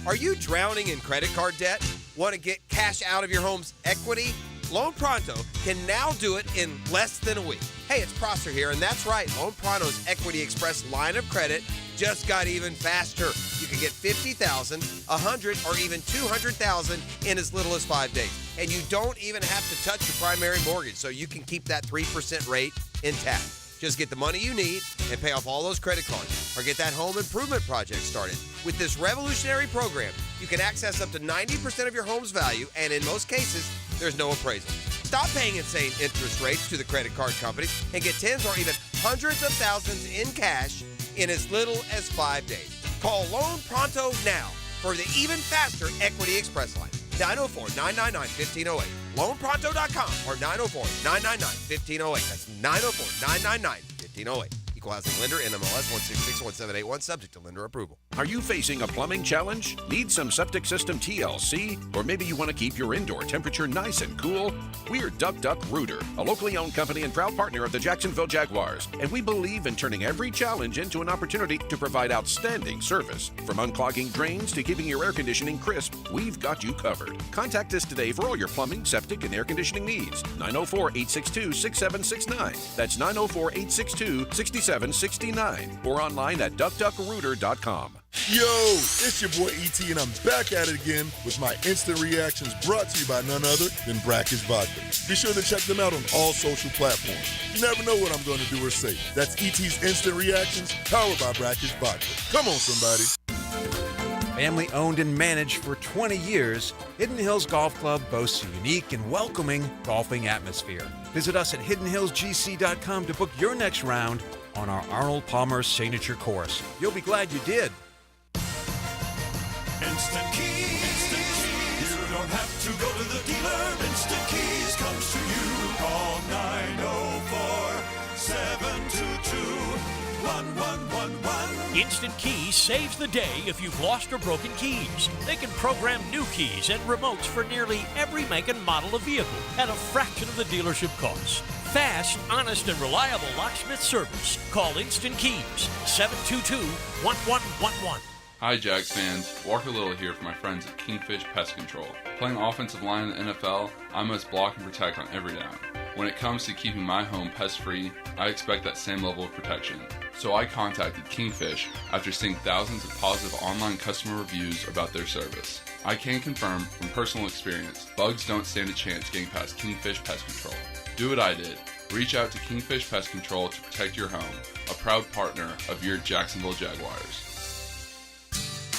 Are you drowning in credit card debt? Want to get cash out of your home's equity? Loan Pronto can now do it in less than a week. Hey, it's Prosser here, and that's right. Loan Pronto's Equity Express line of credit just got even faster. You can get $50,000, $100,000, or even $200,000 in as little as 5 days. And you don't even have to touch your primary mortgage, so you can keep that 3% rate intact. Just get the money you need and pay off all those credit cards, or get that home improvement project started. With this revolutionary program, you can access up to 90% of your home's value, and in most cases, there's no appraisal. Stop paying insane interest rates to the credit card companies and get tens or even hundreds of thousands in cash in as little as 5 days. Call Loan Pronto now for the even faster Equity Express line. 904-999-1508. LoanPronto.com or 904-999-1508. That's 904-999-1508. Equal housing lender, NMLS 1661781, subject to lender approval. Are you facing a plumbing challenge? Need some septic system TLC? Or maybe you want to keep your indoor temperature nice and cool? We're Duck Duck Rooter, a locally owned company and proud partner of the Jacksonville Jaguars. And we believe in turning every challenge into an opportunity to provide outstanding service. From unclogging drains to keeping your air conditioning crisp, we've got you covered. Contact us today for all your plumbing, septic, and air conditioning needs. 904-862-6769. That's 904-862-6769. Or online at duckduckrooter.com. Yo, it's your boy E.T. and I'm back at it again with my instant reactions brought to you by none other than Brackish Vodka. Be sure to check them out on all social platforms. You never know what I'm going to do or say. That's E.T.'s Instant Reactions, powered by Brackish Vodka. Come on, somebody. Family owned and managed for 20 years, Hidden Hills Golf Club boasts a unique and welcoming golfing atmosphere. Visit us at hiddenhillsgc.com to book your next round on our Arnold Palmer signature course. You'll be glad you did. Instant Keys. You don't have to go to the dealer. Instant Keys comes to you. Call 904-722-1111. Instant Keys saves the day if you've lost or broken keys. They can program new keys and remotes for nearly every make and model of vehicle at a fraction of the dealership cost. Fast, honest, and reliable locksmith service. Call Instant Keys, 722-1111. Hi, Jags fans. Walker Little here for my friends at Kingfish Pest Control. Playing offensive line in the NFL, I must block and protect on every down. When it comes to keeping my home pest-free, I expect that same level of protection. So I contacted Kingfish after seeing thousands of positive online customer reviews about their service. I can confirm from personal experience, bugs don't stand a chance getting past Kingfish Pest Control. Do what I did. Reach out to Kingfish Pest Control to protect your home, a proud partner of your Jacksonville Jaguars.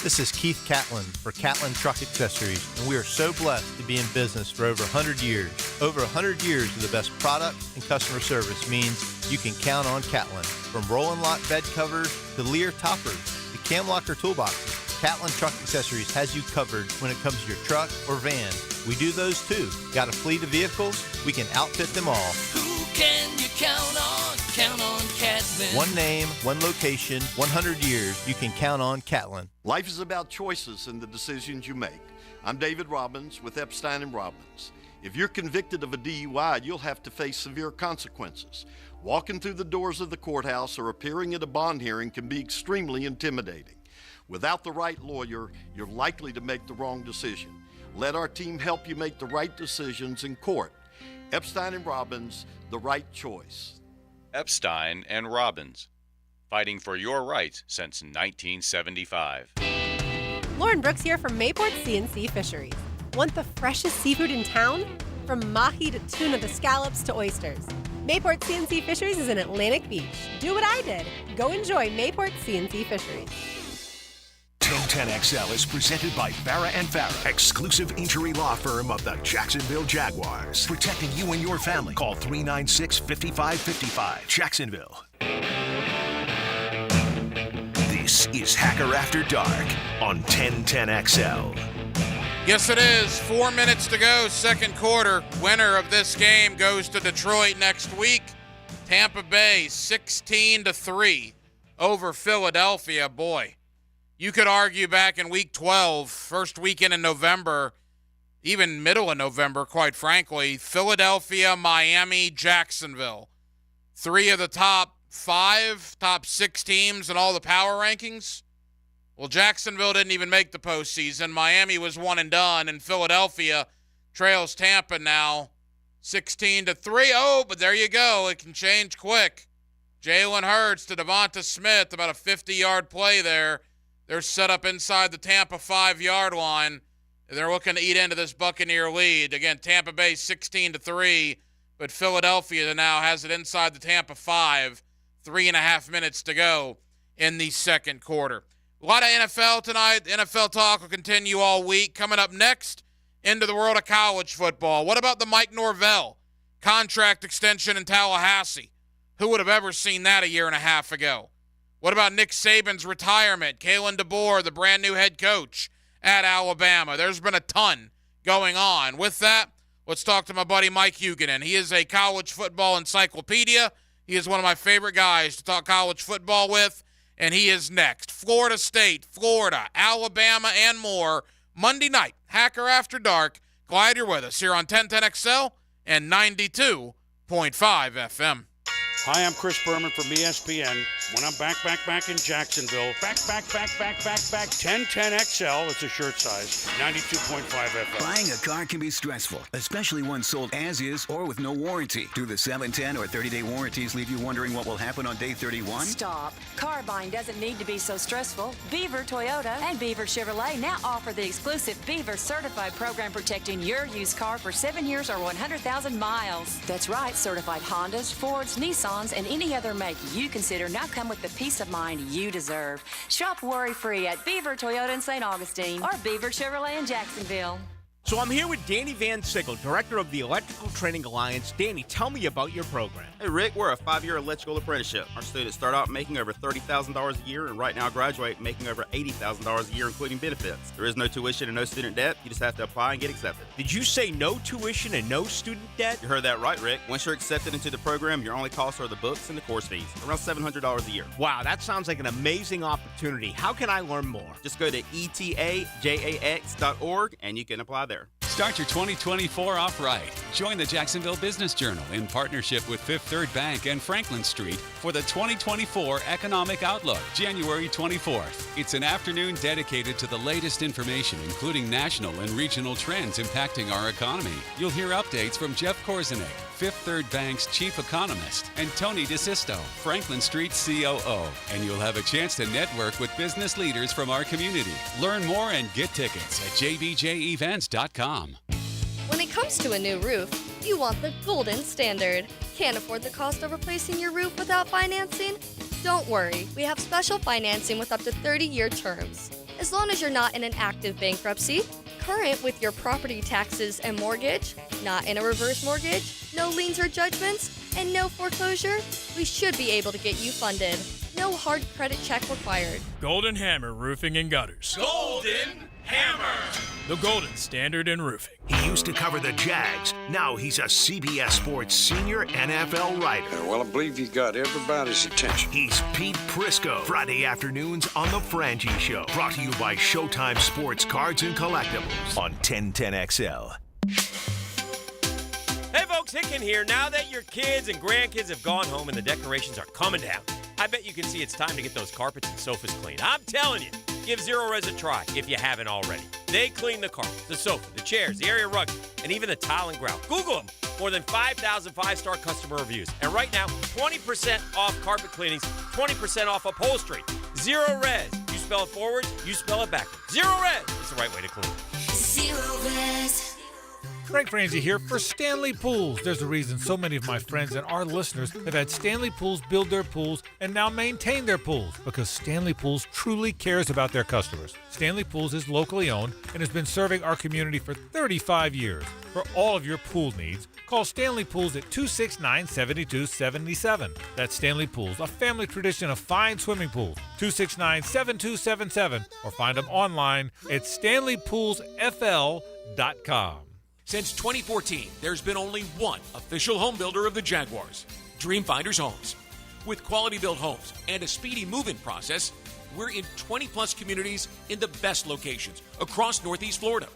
This is Keith Catlin for Catlin Truck Accessories, and we are so blessed to be in business for over 100 years. Over 100 years of the best product and customer service means you can count on Catlin. From Roll-and Lock bed covers to Lear toppers to Cam Locker toolboxes, Catlin Truck Accessories has you covered when it comes to your truck or van. We do those too. Got a fleet of vehicles? We can outfit them all. Who can you count on? Count on Catlin. One name, one location, 100 years. You can count on Catlin. Life is about choices and the decisions you make. I'm David Robbins with Epstein & Robbins. If you're convicted of a DUI, you'll have to face severe consequences. Walking through the doors of the courthouse or appearing at a bond hearing can be extremely intimidating. Without the right lawyer, you're likely to make the wrong decision. Let our team help you make the right decisions in court. Epstein and Robbins, the right choice. Epstein and Robbins, fighting for your rights since 1975. Lauren Brooks here from Mayport CNC Fisheries. Want the freshest seafood in town? From mahi to tuna to scallops to oysters. Mayport CNC Fisheries is in Atlantic Beach. Do what I did. Go enjoy Mayport CNC Fisheries. 1010XL is presented by Farah and Farah, exclusive injury law firm of the Jacksonville Jaguars. Protecting you and your family. Call 396-5555. Jacksonville. This is Hacker After Dark on 1010XL. Yes, it is. 4 minutes to go, second quarter. Winner of this game goes to Detroit next week. Tampa Bay 16-3 over Philadelphia. Boy, you could argue back in week 12, first weekend in November, even middle of November, quite frankly, Philadelphia, Miami, Jacksonville. 3 of the top 6 teams in all the power rankings. Well, Jacksonville didn't even make the postseason. Miami was one and done, and Philadelphia trails Tampa now 16-3. Oh, but there you go. It can change quick. Jalen Hurts to Devonta Smith, about a 50-yard play there. They're set up inside the Tampa 5-yard line. They're looking to eat into this Buccaneer lead. Again, Tampa Bay 16-3, but Philadelphia now has it inside the Tampa 5. 3.5 minutes to go in the second quarter. A lot of NFL tonight. NFL talk will continue all week. Coming up next, into the world of college football. What about the Mike Norvell contract extension in Tallahassee? Who would have ever seen that a year and a half ago? What about Nick Saban's retirement? Kalen DeBoer, the brand new head coach at Alabama. There's been a ton going on. With that, let's talk to my buddy Mike Huguenin. He is a college football encyclopedia. He is one of my favorite guys to talk college football with. And he is next. Florida State, Florida, Alabama, and more. Monday night, Hacker After Dark. Glad you're with us here on 1010XL and 92.5 FM. Hi, I'm Chris Berman from ESPN. When I'm back in Jacksonville, back, 1010XL, it's a shirt size, 92.5 FM. Buying a car can be stressful, especially one sold as is or with no warranty. Do the 7, 10, or 30-day warranties leave you wondering what will happen on day 31? Stop. Car buying doesn't need to be so stressful. Beaver Toyota and Beaver Chevrolet now offer the exclusive Beaver Certified program protecting your used car for 7 years or 100,000 miles. That's right, certified Hondas, Fords, Nissans, and any other make you consider now come with the peace of mind you deserve. Shop worry-free at Beaver Toyota in St. Augustine or Beaver Chevrolet in Jacksonville. So I'm here with Danny Van Sickle, Director of the Electrical Training Alliance. Danny, tell me about your program. Hey, Rick, we're a 5-year electrical apprenticeship. Our students start out making over $30,000 a year and right now graduate making over $80,000 a year, including benefits. There is no tuition and no student debt. You just have to apply and get accepted. Did you say no tuition and no student debt? You heard that right, Rick. Once you're accepted into the program, your only costs are the books and the course fees, around $700 a year. Wow, that sounds like an amazing opportunity. How can I learn more? Just go to etajax.org and you can apply there. Start your 2024 off right. Join the Jacksonville Business Journal in partnership with Fifth Third Bank and Franklin Street for the 2024 Economic Outlook, January 24th. It's an afternoon dedicated to the latest information, including national and regional trends impacting our economy. You'll hear updates from Jeff Korzenik, Fifth Third Bank's chief economist, and Tony DeSisto, Franklin Street's COO. And you'll have a chance to network with business leaders from our community. Learn more and get tickets at jbjevents.com. When it comes to a new roof, you want the golden standard. Can't afford the cost of replacing your roof without financing? Don't worry, we have special financing with up to 30-year terms. As long as you're not in an active bankruptcy, current with your property taxes and mortgage, not in a reverse mortgage, no liens or judgments, and no foreclosure, we should be able to get you funded. No hard credit check required. Golden Hammer Roofing and Gutters. Golden Hammer. The golden standard in roofing. He used to cover the Jags. Now he's a CBS Sports senior NFL writer. Well, I believe he's got everybody's attention. He's Pete Prisco. Friday afternoons on The Frangie Show. Brought to you by Showtime Sports Cards and Collectibles on 1010XL. Hey folks, Hicken here. Now that your kids and grandkids have gone home and the decorations are coming down, I bet you can see it's time to get those carpets and sofas cleaned. I'm telling you, give Zero Res a try if you haven't already. They clean the carpet, the sofa, the chairs, the area rugs, and even the tile and grout. Google them. More than 5,000 five-star customer reviews. And right now, 20% off carpet cleanings, 20% off upholstery. Zero Res. You spell it forward, you spell it backwards. Zero Res is the right way to clean. Zero Res. Frank Frangie here for Stanley Pools. There's a reason so many of my friends and our listeners have had Stanley Pools build their pools and now maintain their pools because Stanley Pools truly cares about their customers. Stanley Pools is locally owned and has been serving our community for 35 years. For all of your pool needs, call Stanley Pools at 269-7277. That's Stanley Pools, a family tradition of fine swimming pools. 269-7277 or find them online at stanleypoolsfl.com. Since 2014, there's been only one official home builder of the Jaguars, Dreamfinders Homes. With quality-built homes and a speedy move-in process, we're in 20-plus communities in the best locations across Northeast Florida.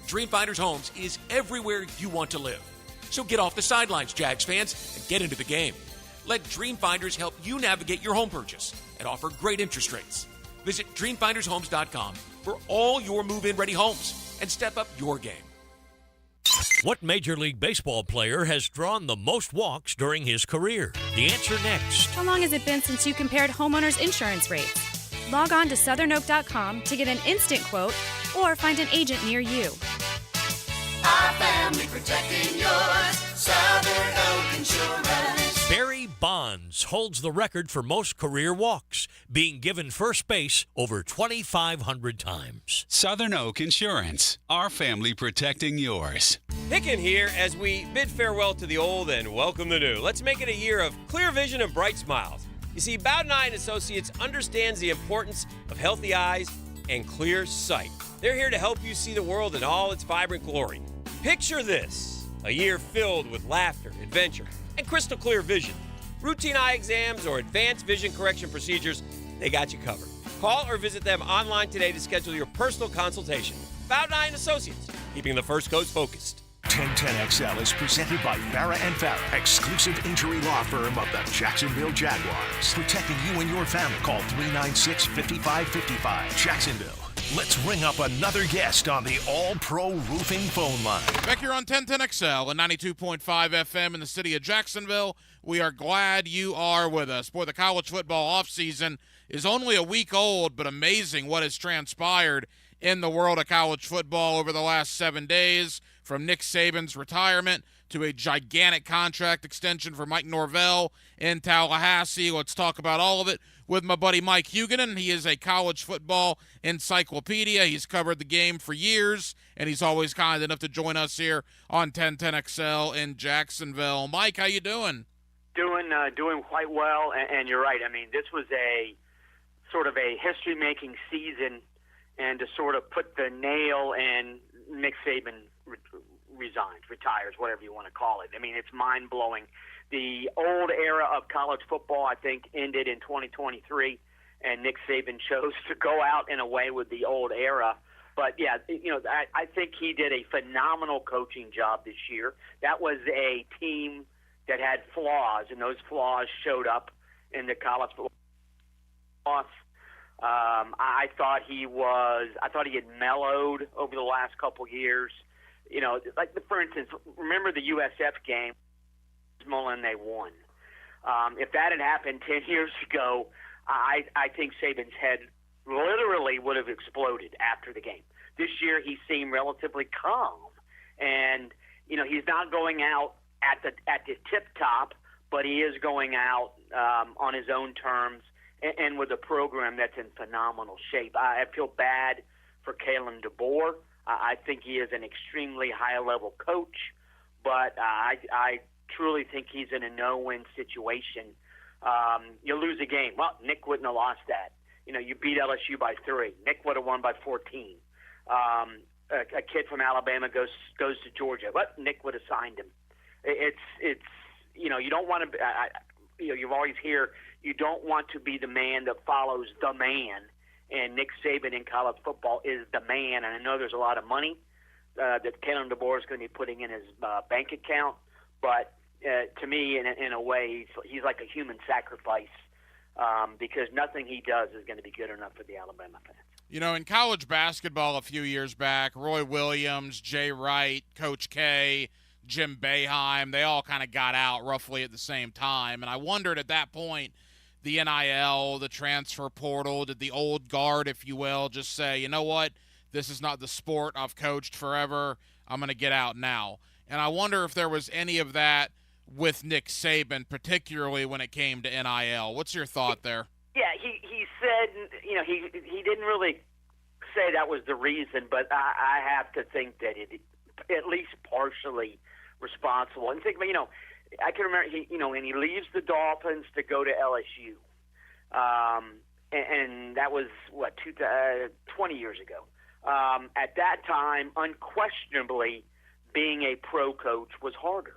Dreamfinders Homes is everywhere you want to live. So get off the sidelines, Jags fans, and get into the game. Let Dreamfinders help you navigate your home purchase and offer great interest rates. Visit DreamfindersHomes.com for all your move-in ready homes and step up your game. What Major League Baseball player has drawn the most walks during his career? The answer next. How long has it been since you compared homeowners' insurance rates? Log on to southernoak.com to get an instant quote or find an agent near you. Our family protecting yours. Southern Oak Insurance. Barry Bonds holds the record for most career walks, being given first base over 2,500 times. Southern Oak Insurance, our family protecting yours. Hicken here as we bid farewell to the old and welcome the new. Let's make it a year of clear vision and bright smiles. You see, Bowden Eye & Associates understands the importance of healthy eyes and clear sight. They're here to help you see the world in all its vibrant glory. Picture this, a year filled with laughter, adventure, and crystal clear vision. Routine eye exams or advanced vision correction procedures, they got you covered. Call or visit them online today to schedule your personal consultation. Bowden Eye & Associates, keeping the First Coast focused. 1010XL is presented by Farrah & Farrah, exclusive injury law firm of the Jacksonville Jaguars. Protecting you and your family. Call 396-5555. Jacksonville. Let's ring up another guest on the All-Pro Roofing phone line. Back here on 1010XL and 92.5 FM in the city of Jacksonville. We are glad you are with us. Boy, the college football offseason is only a week old, but amazing what has transpired in the world of college football over the last 7 days, from Nick Saban's retirement to a gigantic contract extension for Mike Norvell in Tallahassee. Let's talk about all of it with my buddy Mike Huguenin. He is a college football encyclopedia. He's covered the game for years, and he's always kind enough to join us here on 1010XL in Jacksonville. Mike, how you doing? Doing quite well, and you're right. I mean, this was a sort of a history-making season, and to sort of put the nail in, Nick Saban retires, whatever you want to call it. I mean, it's mind-blowing. The old era of college football, I think, ended in 2023, and Nick Saban chose to go out in a way with the old era. But, yeah, I think he did a phenomenal coaching job this year. That was a team that had flaws, and those flaws showed up in the college football. I thought he had mellowed over the last couple years. For instance, remember the USF game? Mullen, they won. If that had happened 10 years ago, I think Saban's head literally would have exploded after the game. This year, he seemed relatively calm, and he's not going out at the tip top, but he is going out on his own terms and with a program that's in phenomenal shape. I feel bad for Kalen DeBoer. I think he is an extremely high-level coach, but I truly think he's in a no-win situation. You lose a game. Well, Nick wouldn't have lost that. You beat LSU by 3. Nick would have won by 14. A kid from Alabama goes to Georgia. But Nick would have signed him. It's you don't want to. You always hear you don't want to be the man that follows the man. And Nick Saban in college football is the man. And I know there's a lot of money that Kalen DeBoer is going to be putting in his bank account. But to me, in a way, he's like a human sacrifice because nothing he does is going to be good enough for the Alabama fans. You know, in college basketball a few years back, Roy Williams, Jay Wright, Coach K, Jim Boeheim, they all kind of got out roughly at the same time. And I wondered at that point, the NIL, the transfer portal, did the old guard, if you will, just say, you know what, this is not the sport I've coached forever, I'm going to get out now. And I wonder if there was any of that with Nick Saban, particularly when it came to NIL. What's your thought there? Yeah, he said, you know, he didn't really say that was the reason, but I have to think that it at least partially responsible. And think about, you know, I can remember, when he leaves the Dolphins to go to LSU, and that was, 20 years ago. At that time, unquestionably, being a pro coach was harder.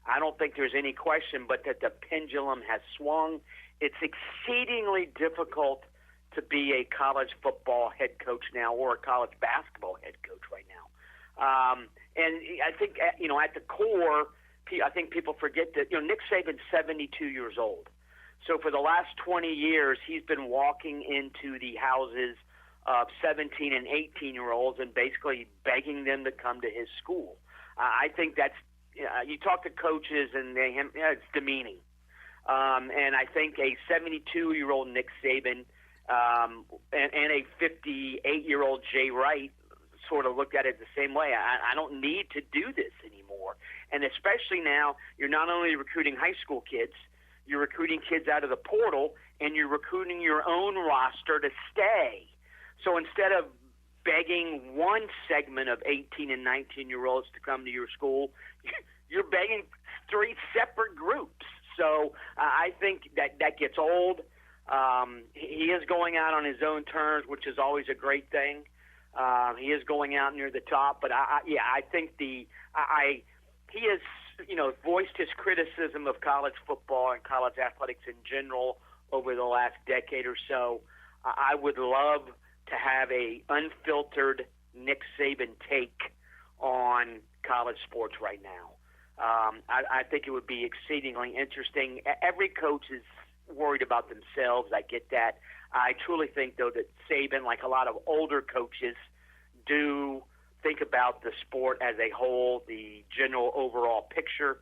I don't think there's any question but that the pendulum has swung. It's exceedingly difficult to be a college football head coach now or a college basketball head coach right now. And I think, at the core, I think people forget that, Nick Saban's 72 years old. So for the last 20 years, he's been walking into the houses of 17 and 18-year-olds and basically begging them to come to his school. I think that's, you talk to coaches and it's demeaning. And I think a 72-year-old Nick Saban and a 58-year-old Jay Wright sort of looked at it the same way. I don't need to do this anymore. And especially now, you're not only recruiting high school kids, you're recruiting kids out of the portal, and you're recruiting your own roster to stay. So instead of begging one segment of 18 and 19-year-olds to come to your school, you're begging three separate groups. So I think that gets old. He is going out on his own terms, which is always a great thing. He is going out near the top, but I think he has, voiced his criticism of college football and college athletics in general over the last decade or so. I would love to have a unfiltered Nick Saban take on college sports right now. I think it would be exceedingly interesting. Every coach is worried about themselves. I get that. I truly think, though, that Saban, like a lot of older coaches, do think about the sport as a whole, the general overall picture,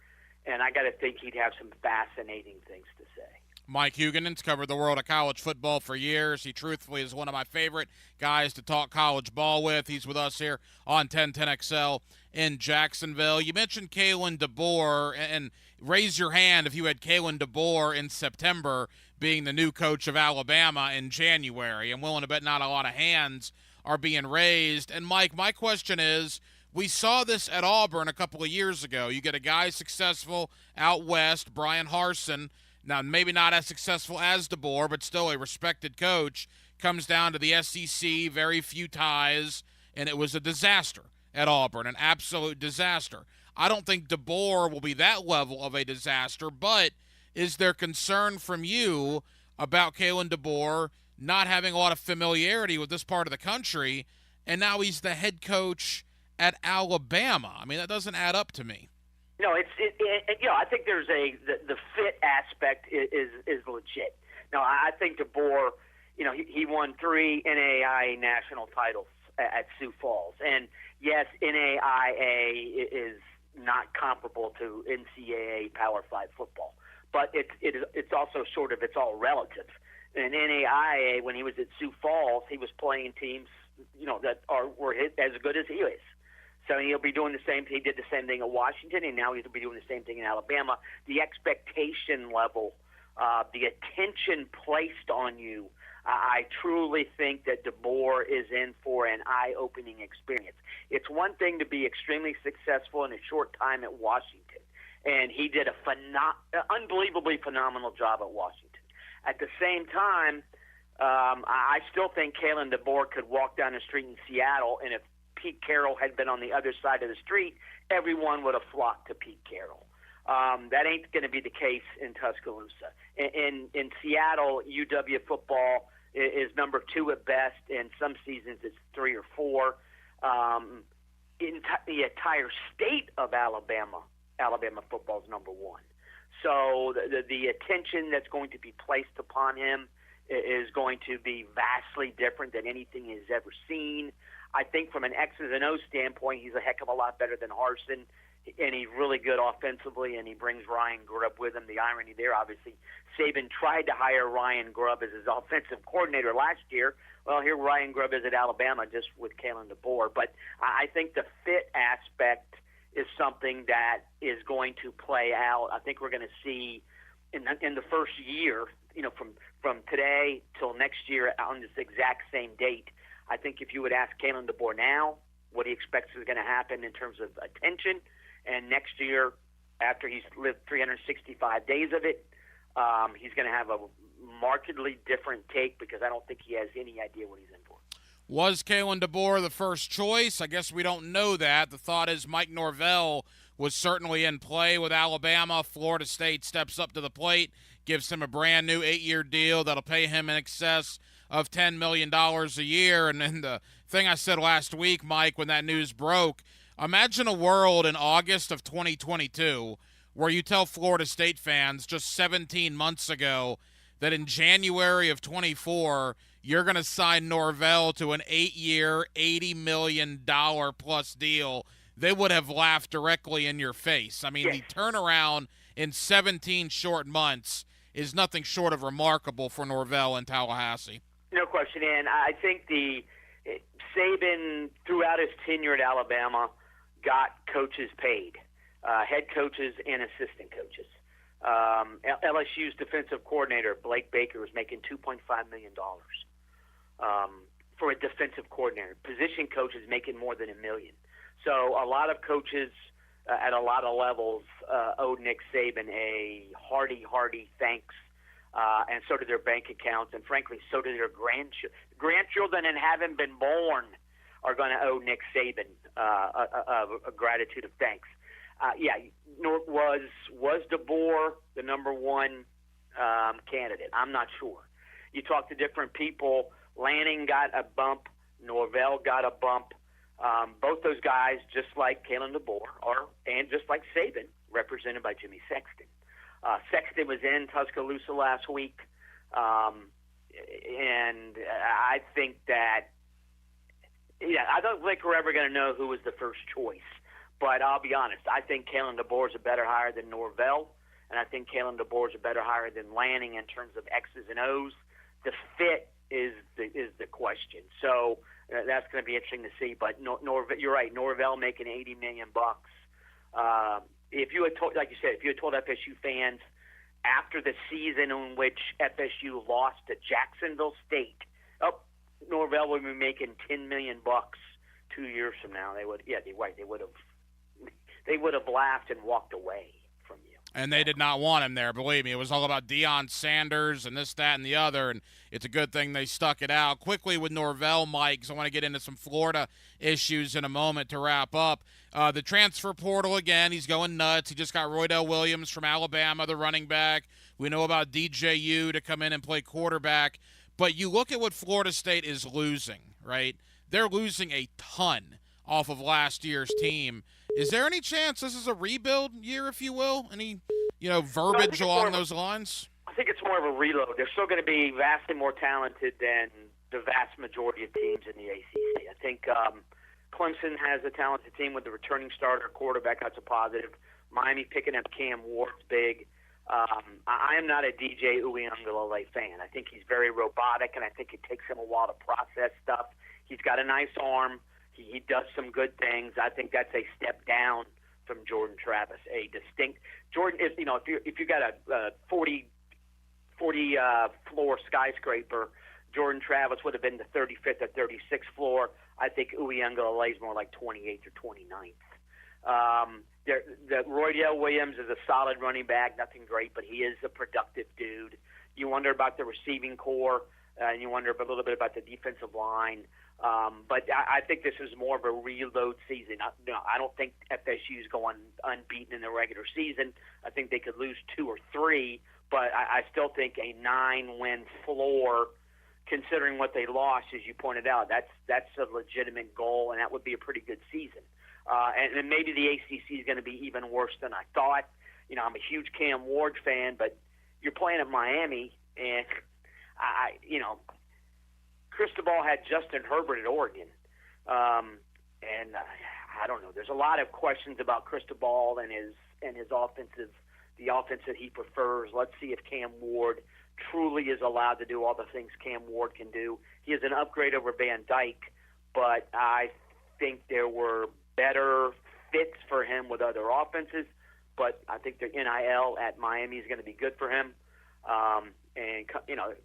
and I got to think he'd have some fascinating things to say. Mike Huguenin's covered the world of college football for years. He truthfully is one of my favorite guys to talk college ball with. He's with us here on 1010XL in Jacksonville. You mentioned Kalen DeBoer, and raise your hand if you had Kalen DeBoer in September being the new coach of Alabama in January. I'm willing to bet not a lot of hands are being raised. And, Mike, my question is, we saw this at Auburn a couple of years ago. You get a guy successful out west, Brian Harsin, now maybe not as successful as DeBoer, but still a respected coach, comes down to the SEC, very few ties, and it was a disaster at Auburn, an absolute disaster. I don't think DeBoer will be that level of a disaster, but is there concern from you about Kalen DeBoer not having a lot of familiarity with this part of the country, and now he's the head coach at Alabama? I mean, that doesn't add up to me. No, I think there's the fit aspect is legit. Now, I think DeBoer, he won 3 NAIA national titles at Sioux Falls, and yes, NAIA is not comparable to NCAA Power 5 football, but it's also it's all relative. In NAIA, when he was at Sioux Falls, he was playing teams, that were as good as he is. So he'll be doing the same. He did the same thing at Washington, and now he'll be doing the same thing in Alabama. The expectation level, the attention placed on you, I truly think that DeBoer is in for an eye-opening experience. It's one thing to be extremely successful in a short time at Washington, and he did a unbelievably phenomenal job at Washington. At the same time, I still think Kalen DeBoer could walk down the street in Seattle, and if Pete Carroll had been on the other side of the street, everyone would have flocked to Pete Carroll. That ain't going to be the case in Tuscaloosa. In Seattle, UW football is number 2 at best, and some seasons it's 3 or 4. In the entire state of Alabama football is number 1. So the attention that's going to be placed upon him is going to be vastly different than anything he's ever seen. I think from an X's and O's standpoint, he's a heck of a lot better than Harsin, and he's really good offensively, and he brings Ryan Grubb with him. The irony there, obviously, Saban tried to hire Ryan Grubb as his offensive coordinator last year. Well, here Ryan Grubb is at Alabama just with Kalen DeBoer. But I think the fit aspect is something that is going to play out. I think we're going to see in the first year, from today till next year on this exact same date. I think if you would ask Kalen DeBoer now what he expects is going to happen in terms of attention, and next year, after he's lived 365 days of it, he's going to have a markedly different take because I don't think he has any idea what he's in for. Was Kalen DeBoer the first choice? I guess we don't know that. The thought is Mike Norvell was certainly in play with Alabama. Florida State steps up to the plate, gives him a brand new 8-year deal that'll pay him in excess of $10 million a year. And then the thing I said last week, Mike, when that news broke, imagine a world in August of 2022 where you tell Florida State fans just 17 months ago that in January of 24 you're going to sign Norvell to an 8-year, $80 million plus deal. They would have laughed directly in your face. I mean, the turnaround in 17 short months is nothing short of remarkable for Norvell in Tallahassee. No question, and I think Saban, throughout his tenure at Alabama, got coaches paid, head coaches and assistant coaches. LSU's defensive coordinator, Blake Baker, was making $2.5 million for a defensive coordinator. Position coaches making more than $1 million. So a lot of coaches at a lot of levels owed Nick Saban a hearty thanks, and so did their bank accounts, and frankly, so did their grandchildren and haven't been born are going to owe Nick Saban a gratitude of thanks. Was DeBoer the number one candidate? I'm not sure. You talk to different people. Lanning got a bump. Norvell got a bump. Both those guys, just like Kalen DeBoer, and just like Saban, represented by Jimmy Sexton. Sexton was in Tuscaloosa last week, and I think that, I don't think we're ever going to know who was the first choice. But I'll be honest, I think Kalen DeBoer is a better hire than Norvell, and I think Kalen DeBoer is a better hire than Lanning in terms of X's and O's. The fit is the question. So that's going to be interesting to see. But you're right, Norvell making $80 million. If you had told, like you said, if you had told FSU fans after the season in which FSU lost to Jacksonville State, Norvell would be making $10 million 2 years from now, they would have laughed and walked away from you. And they did not want him there, believe me. It was all about Deion Sanders and this, that, and the other, and it's a good thing they stuck it out. Quickly with Norvell, Mike, because I want to get into some Florida issues in a moment to wrap up. The transfer portal, again, he's going nuts. He just got Roydell Williams from Alabama, the running back. We know about DJU to come in and play quarterback. But you look at what Florida State is losing, right? They're losing a ton off of last year's team. Is there any chance this is a rebuild year, if you will? Any, verbiage along those lines? I think it's more of a reload. They're still going to be vastly more talented than the vast majority of teams in the ACC. I think Clemson has a talented team with the returning starter quarterback. That's a positive. Miami picking up Cam Ward's big. I am not a DJ Uiagalelei fan. I think he's very robotic, and I think it takes him a while to process stuff. He's got a nice arm. He does some good things. I think that's a step down from Jordan Travis. A distinct Jordan is, if you got a 40 floor skyscraper, Jordan Travis would have been the 35th or 36th floor. I think Uiagalelei is more like 28th or 29th. The Roydell Williams is a solid running back, nothing great, but he is a productive dude. You wonder about the receiving core, and you wonder a little bit about the defensive line. But I think this is more of a reload season. I don't think FSU is going unbeaten in the regular season. I think they could lose 2 or 3, but I still think a 9-win floor, considering what they lost, as you pointed out, that's a legitimate goal, and that would be a pretty good season. And then maybe the ACC is going to be even worse than I thought. I'm a huge Cam Ward fan, but you're playing at Miami, and Cristobal had Justin Herbert at Oregon, and I don't know. There's a lot of questions about Cristobal and his offensive, the offense that he prefers. Let's see if Cam Ward truly is allowed to do all the things Cam Ward can do. He is an upgrade over Van Dyke, but I think there were better fits for him with other offenses. But I think the NIL at Miami is going to be good for him. And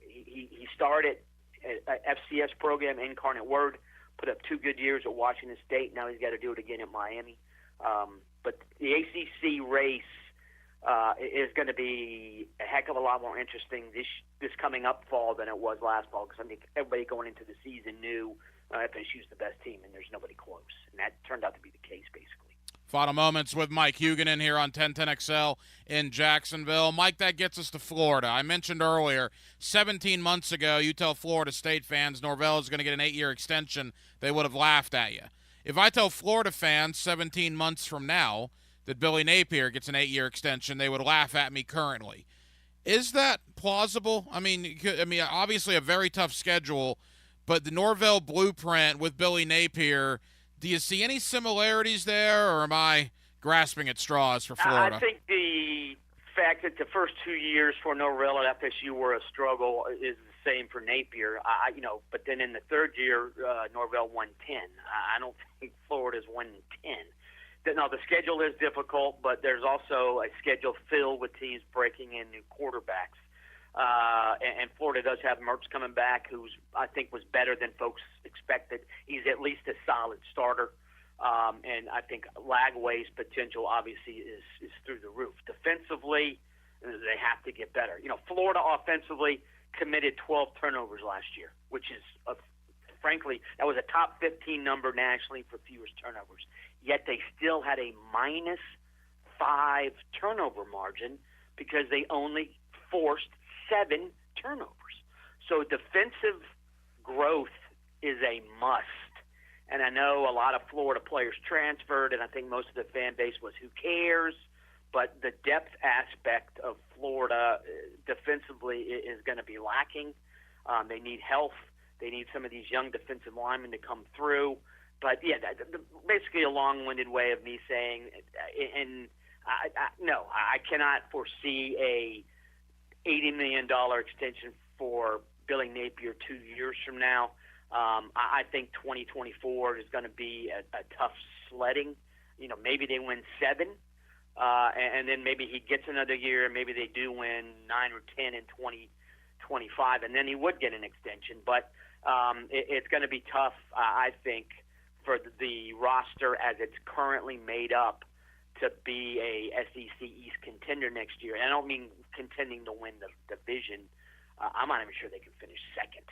he started at FCS program, Incarnate Word, put up 2 good years at Washington State. Now he's got to do it again at Miami. But the ACC race is going to be a heck of a lot more interesting this coming up fall than it was last fall, because I think everybody going into the season knew FSU's the best team, and there's nobody close. And that turned out to be the case, basically. Final moments with Mike Huguenin here on 1010XL in Jacksonville. Mike, that gets us to Florida. I mentioned earlier, 17 months ago, you tell Florida State fans Norvell is going to get an 8-year extension, they would have laughed at you. If I tell Florida fans 17 months from now that Billy Napier gets an 8-year extension, they would laugh at me currently. Is that plausible? I mean, obviously a very tough schedule, but the Norvell blueprint with Billy Napier, do you see any similarities there, or am I grasping at straws for Florida? I think the fact that the first 2 years for Norvell at FSU were a struggle is the same for Napier. But then in the third year, Norvell won 10. I don't think Florida's won 10. Now, the schedule is difficult, but there's also a schedule filled with teams breaking in new quarterbacks. And Florida does have Mertz coming back, who's I think was better than folks expected. He's at least a solid starter. And I think Lagway's potential obviously is through the roof. Defensively, they have to get better. Florida offensively committed 12 turnovers last year, which is, frankly, that was a top 15 number nationally for fewest turnovers. Yet they still had a -5 turnover margin because they only forced 7 turnovers. So defensive growth is a must. And I know a lot of Florida players transferred, and I think most of the fan base was, who cares? But the depth aspect of Florida defensively is going to be lacking. They need health. They need some of these young defensive linemen to come through. But, yeah, basically a long-winded way of me saying, no, I cannot foresee a $80 million extension for Billy Napier 2 years from now. I think 2024 is going to be a tough sledding. Maybe they win 7, and then maybe he gets another year. Maybe they do win 9 or 10 in 2025, and then he would get an extension. But it's going to be tough, I think, for the roster as it's currently made up to be a SEC East contender next year. And I don't mean contending to win the division. I'm not even sure they can finish second.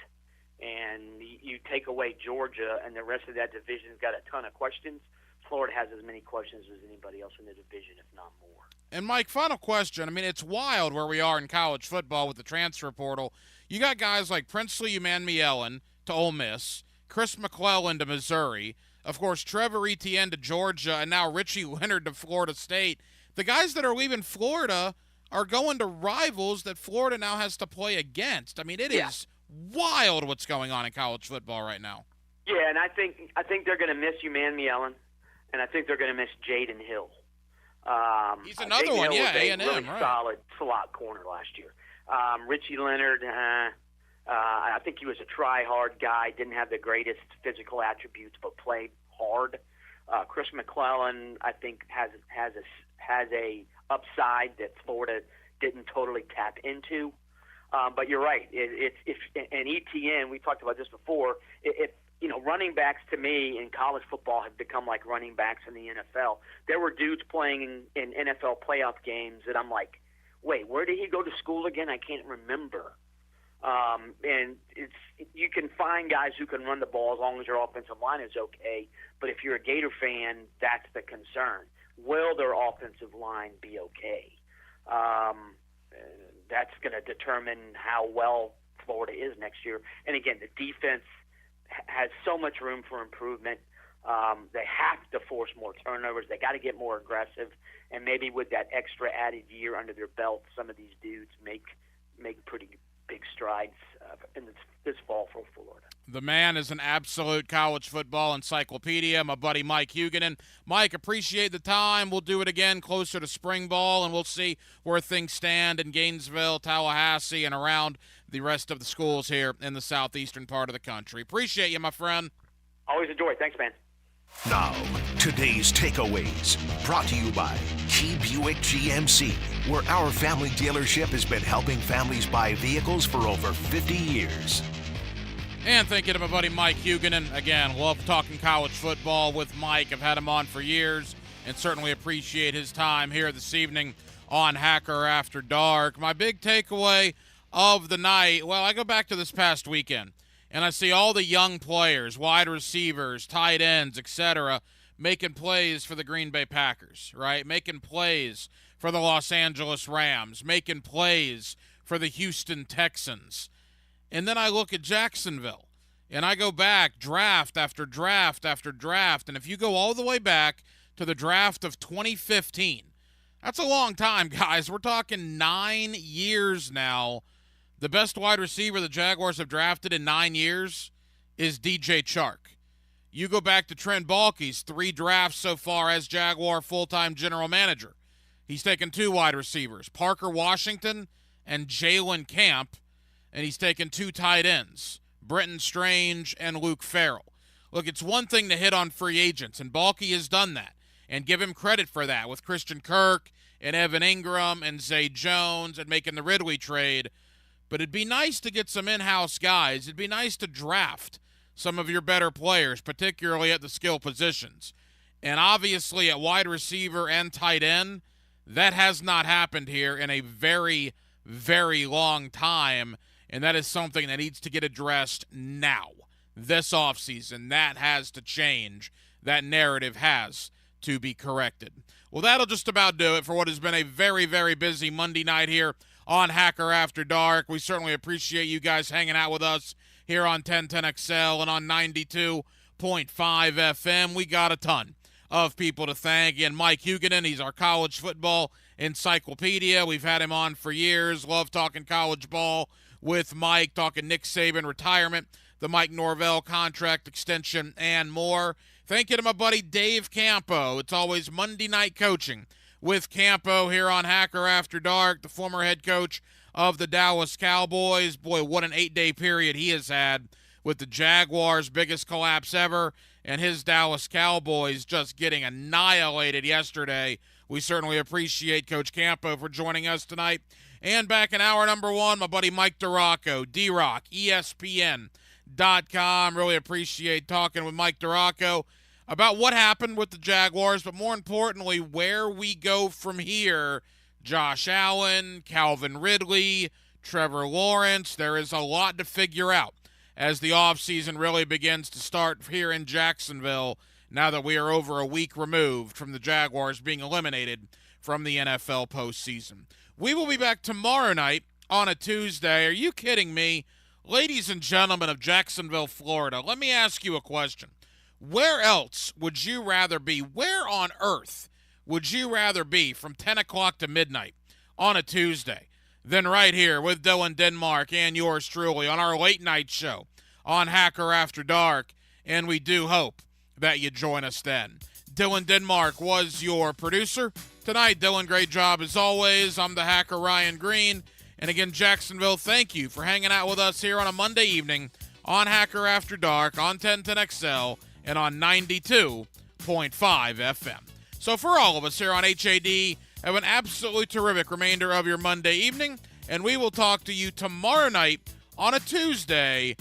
And you take away Georgia, and the rest of that division's got a ton of questions. Florida has as many questions as anybody else in the division, if not more. And, Mike, final question. It's wild where we are in college football with the transfer portal. You got guys like Princely Umanmielen to Ole Miss, Chris McClellan to Missouri, of course, Trevor Etienne to Georgia, and now Richie Leonard to Florida State. The guys that are leaving Florida are going to rivals that Florida now has to play against. It is wild what's going on in college football right now. Yeah, and I think they're going to miss Umanmielen, and I think they're going to miss Jaden Hill. He's another one, Hill was A&M, a really right. solid slot corner last year. Richie Leonard, I think he was a try-hard guy, didn't have the greatest physical attributes, but played hard. Chris McClellan, I think, has a upside that Florida didn't totally tap into. But you're right. And ETN, we talked about this before. Running backs to me in college football have become like running backs in the NFL. There were dudes playing in NFL playoff games that I'm like, wait, where did he go to school again? I can't remember. And you can find guys who can run the ball as long as your offensive line is okay. But if you're a Gator fan, that's the concern. Will their offensive line be okay? That's going to determine how well Florida is next year. And again, the defense has so much room for improvement. They have to force more turnovers. They got to get more aggressive. And maybe with that extra added year under their belt, some of these dudes make pretty big strides in this fall for Florida. The man is an absolute college football encyclopedia, my buddy Mike Huguenin. Mike, appreciate the time. We'll do it again closer to spring ball, and we'll see where things stand in Gainesville, Tallahassee, and around the rest of the schools here in the southeastern part of the country. Appreciate you, my friend. Always enjoy. Thanks, man. Now, today's takeaways, brought to you by Key Buick GMC, where our family dealership has been helping families buy vehicles for over 50 years. And thank you to my buddy Mike Huguenin. Again, love talking college football with Mike. I've had him on for years and certainly appreciate his time here this evening on Hacker After Dark. My big takeaway of the night, well, I go back to this past weekend, and I see all the young players, wide receivers, tight ends, etc., making plays for the Green Bay Packers, right? Making plays for the Los Angeles Rams, making plays for the Houston Texans. And then I look at Jacksonville, and I go back draft after draft after draft. And if you go all the way back to the draft of 2015, that's a long time, guys. We're talking 9 years now. The best wide receiver the Jaguars have drafted in 9 years is DJ Chark. You go back to Trent Baalke's 3 drafts so far as Jaguar full-time general manager. He's taken 2 wide receivers, Parker Washington and Jalen Camp, and he's taken 2 tight ends, Brenton Strange and Luke Farrell. Look, it's one thing to hit on free agents, and Baalke has done that, and give him credit for that with Christian Kirk and Evan Ingram and Zay Jones and making the Ridley trade. But it'd be nice to get some in-house guys. It'd be nice to draft some of your better players, particularly at the skill positions. And obviously at wide receiver and tight end, that has not happened here in a very, very long time. And that is something that needs to get addressed now, this offseason. That has to change. That narrative has to be corrected. Well, that'll just about do it for what has been a very, very busy Monday night here on Hacker After Dark. We certainly appreciate you guys hanging out with us here on 1010XL and on 92.5 FM. We got a ton of people to thank. Again, Mike Huguenin, he's our college football encyclopedia. We've had him on for years. Love talking college ball with Mike, talking Nick Saban retirement, the Mike Norvell contract extension, and more. Thank you to my buddy Dave Campo. It's always Monday night coaching with Campo here on Hacker After Dark, the former head coach of the Dallas Cowboys. Boy, what an 8-day period he has had with the Jaguars, biggest collapse ever, and his Dallas Cowboys just getting annihilated yesterday. We certainly appreciate Coach Campo for joining us tonight. And back in hour number 1, my buddy Mike DeRocco, D-Rock, ESPN.com. Really appreciate talking with Mike DeRocco about what happened with the Jaguars, but more importantly, where we go from here. Josh Allen, Calvin Ridley, Trevor Lawrence. There is a lot to figure out as the offseason really begins to start here in Jacksonville now that we are over a week removed from the Jaguars being eliminated from the NFL postseason. We will be back tomorrow night on a Tuesday. Are you kidding me? Ladies and gentlemen of Jacksonville, Florida, let me ask you a question. Where else would you rather be? Where on earth would you rather be from 10 o'clock to midnight on a Tuesday than right here with Dylan Denmark and yours truly on our late night show on Hacker After Dark? And we do hope that you join us then. Dylan Denmark was your producer tonight. Dylan, great job as always. I'm the Hacker Ryan Green. And again, Jacksonville, thank you for hanging out with us here on a Monday evening on Hacker After Dark on 1010XL and on 92.5 FM. So for all of us here on HAD, have an absolutely terrific remainder of your Monday evening, and we will talk to you tomorrow night on a Tuesday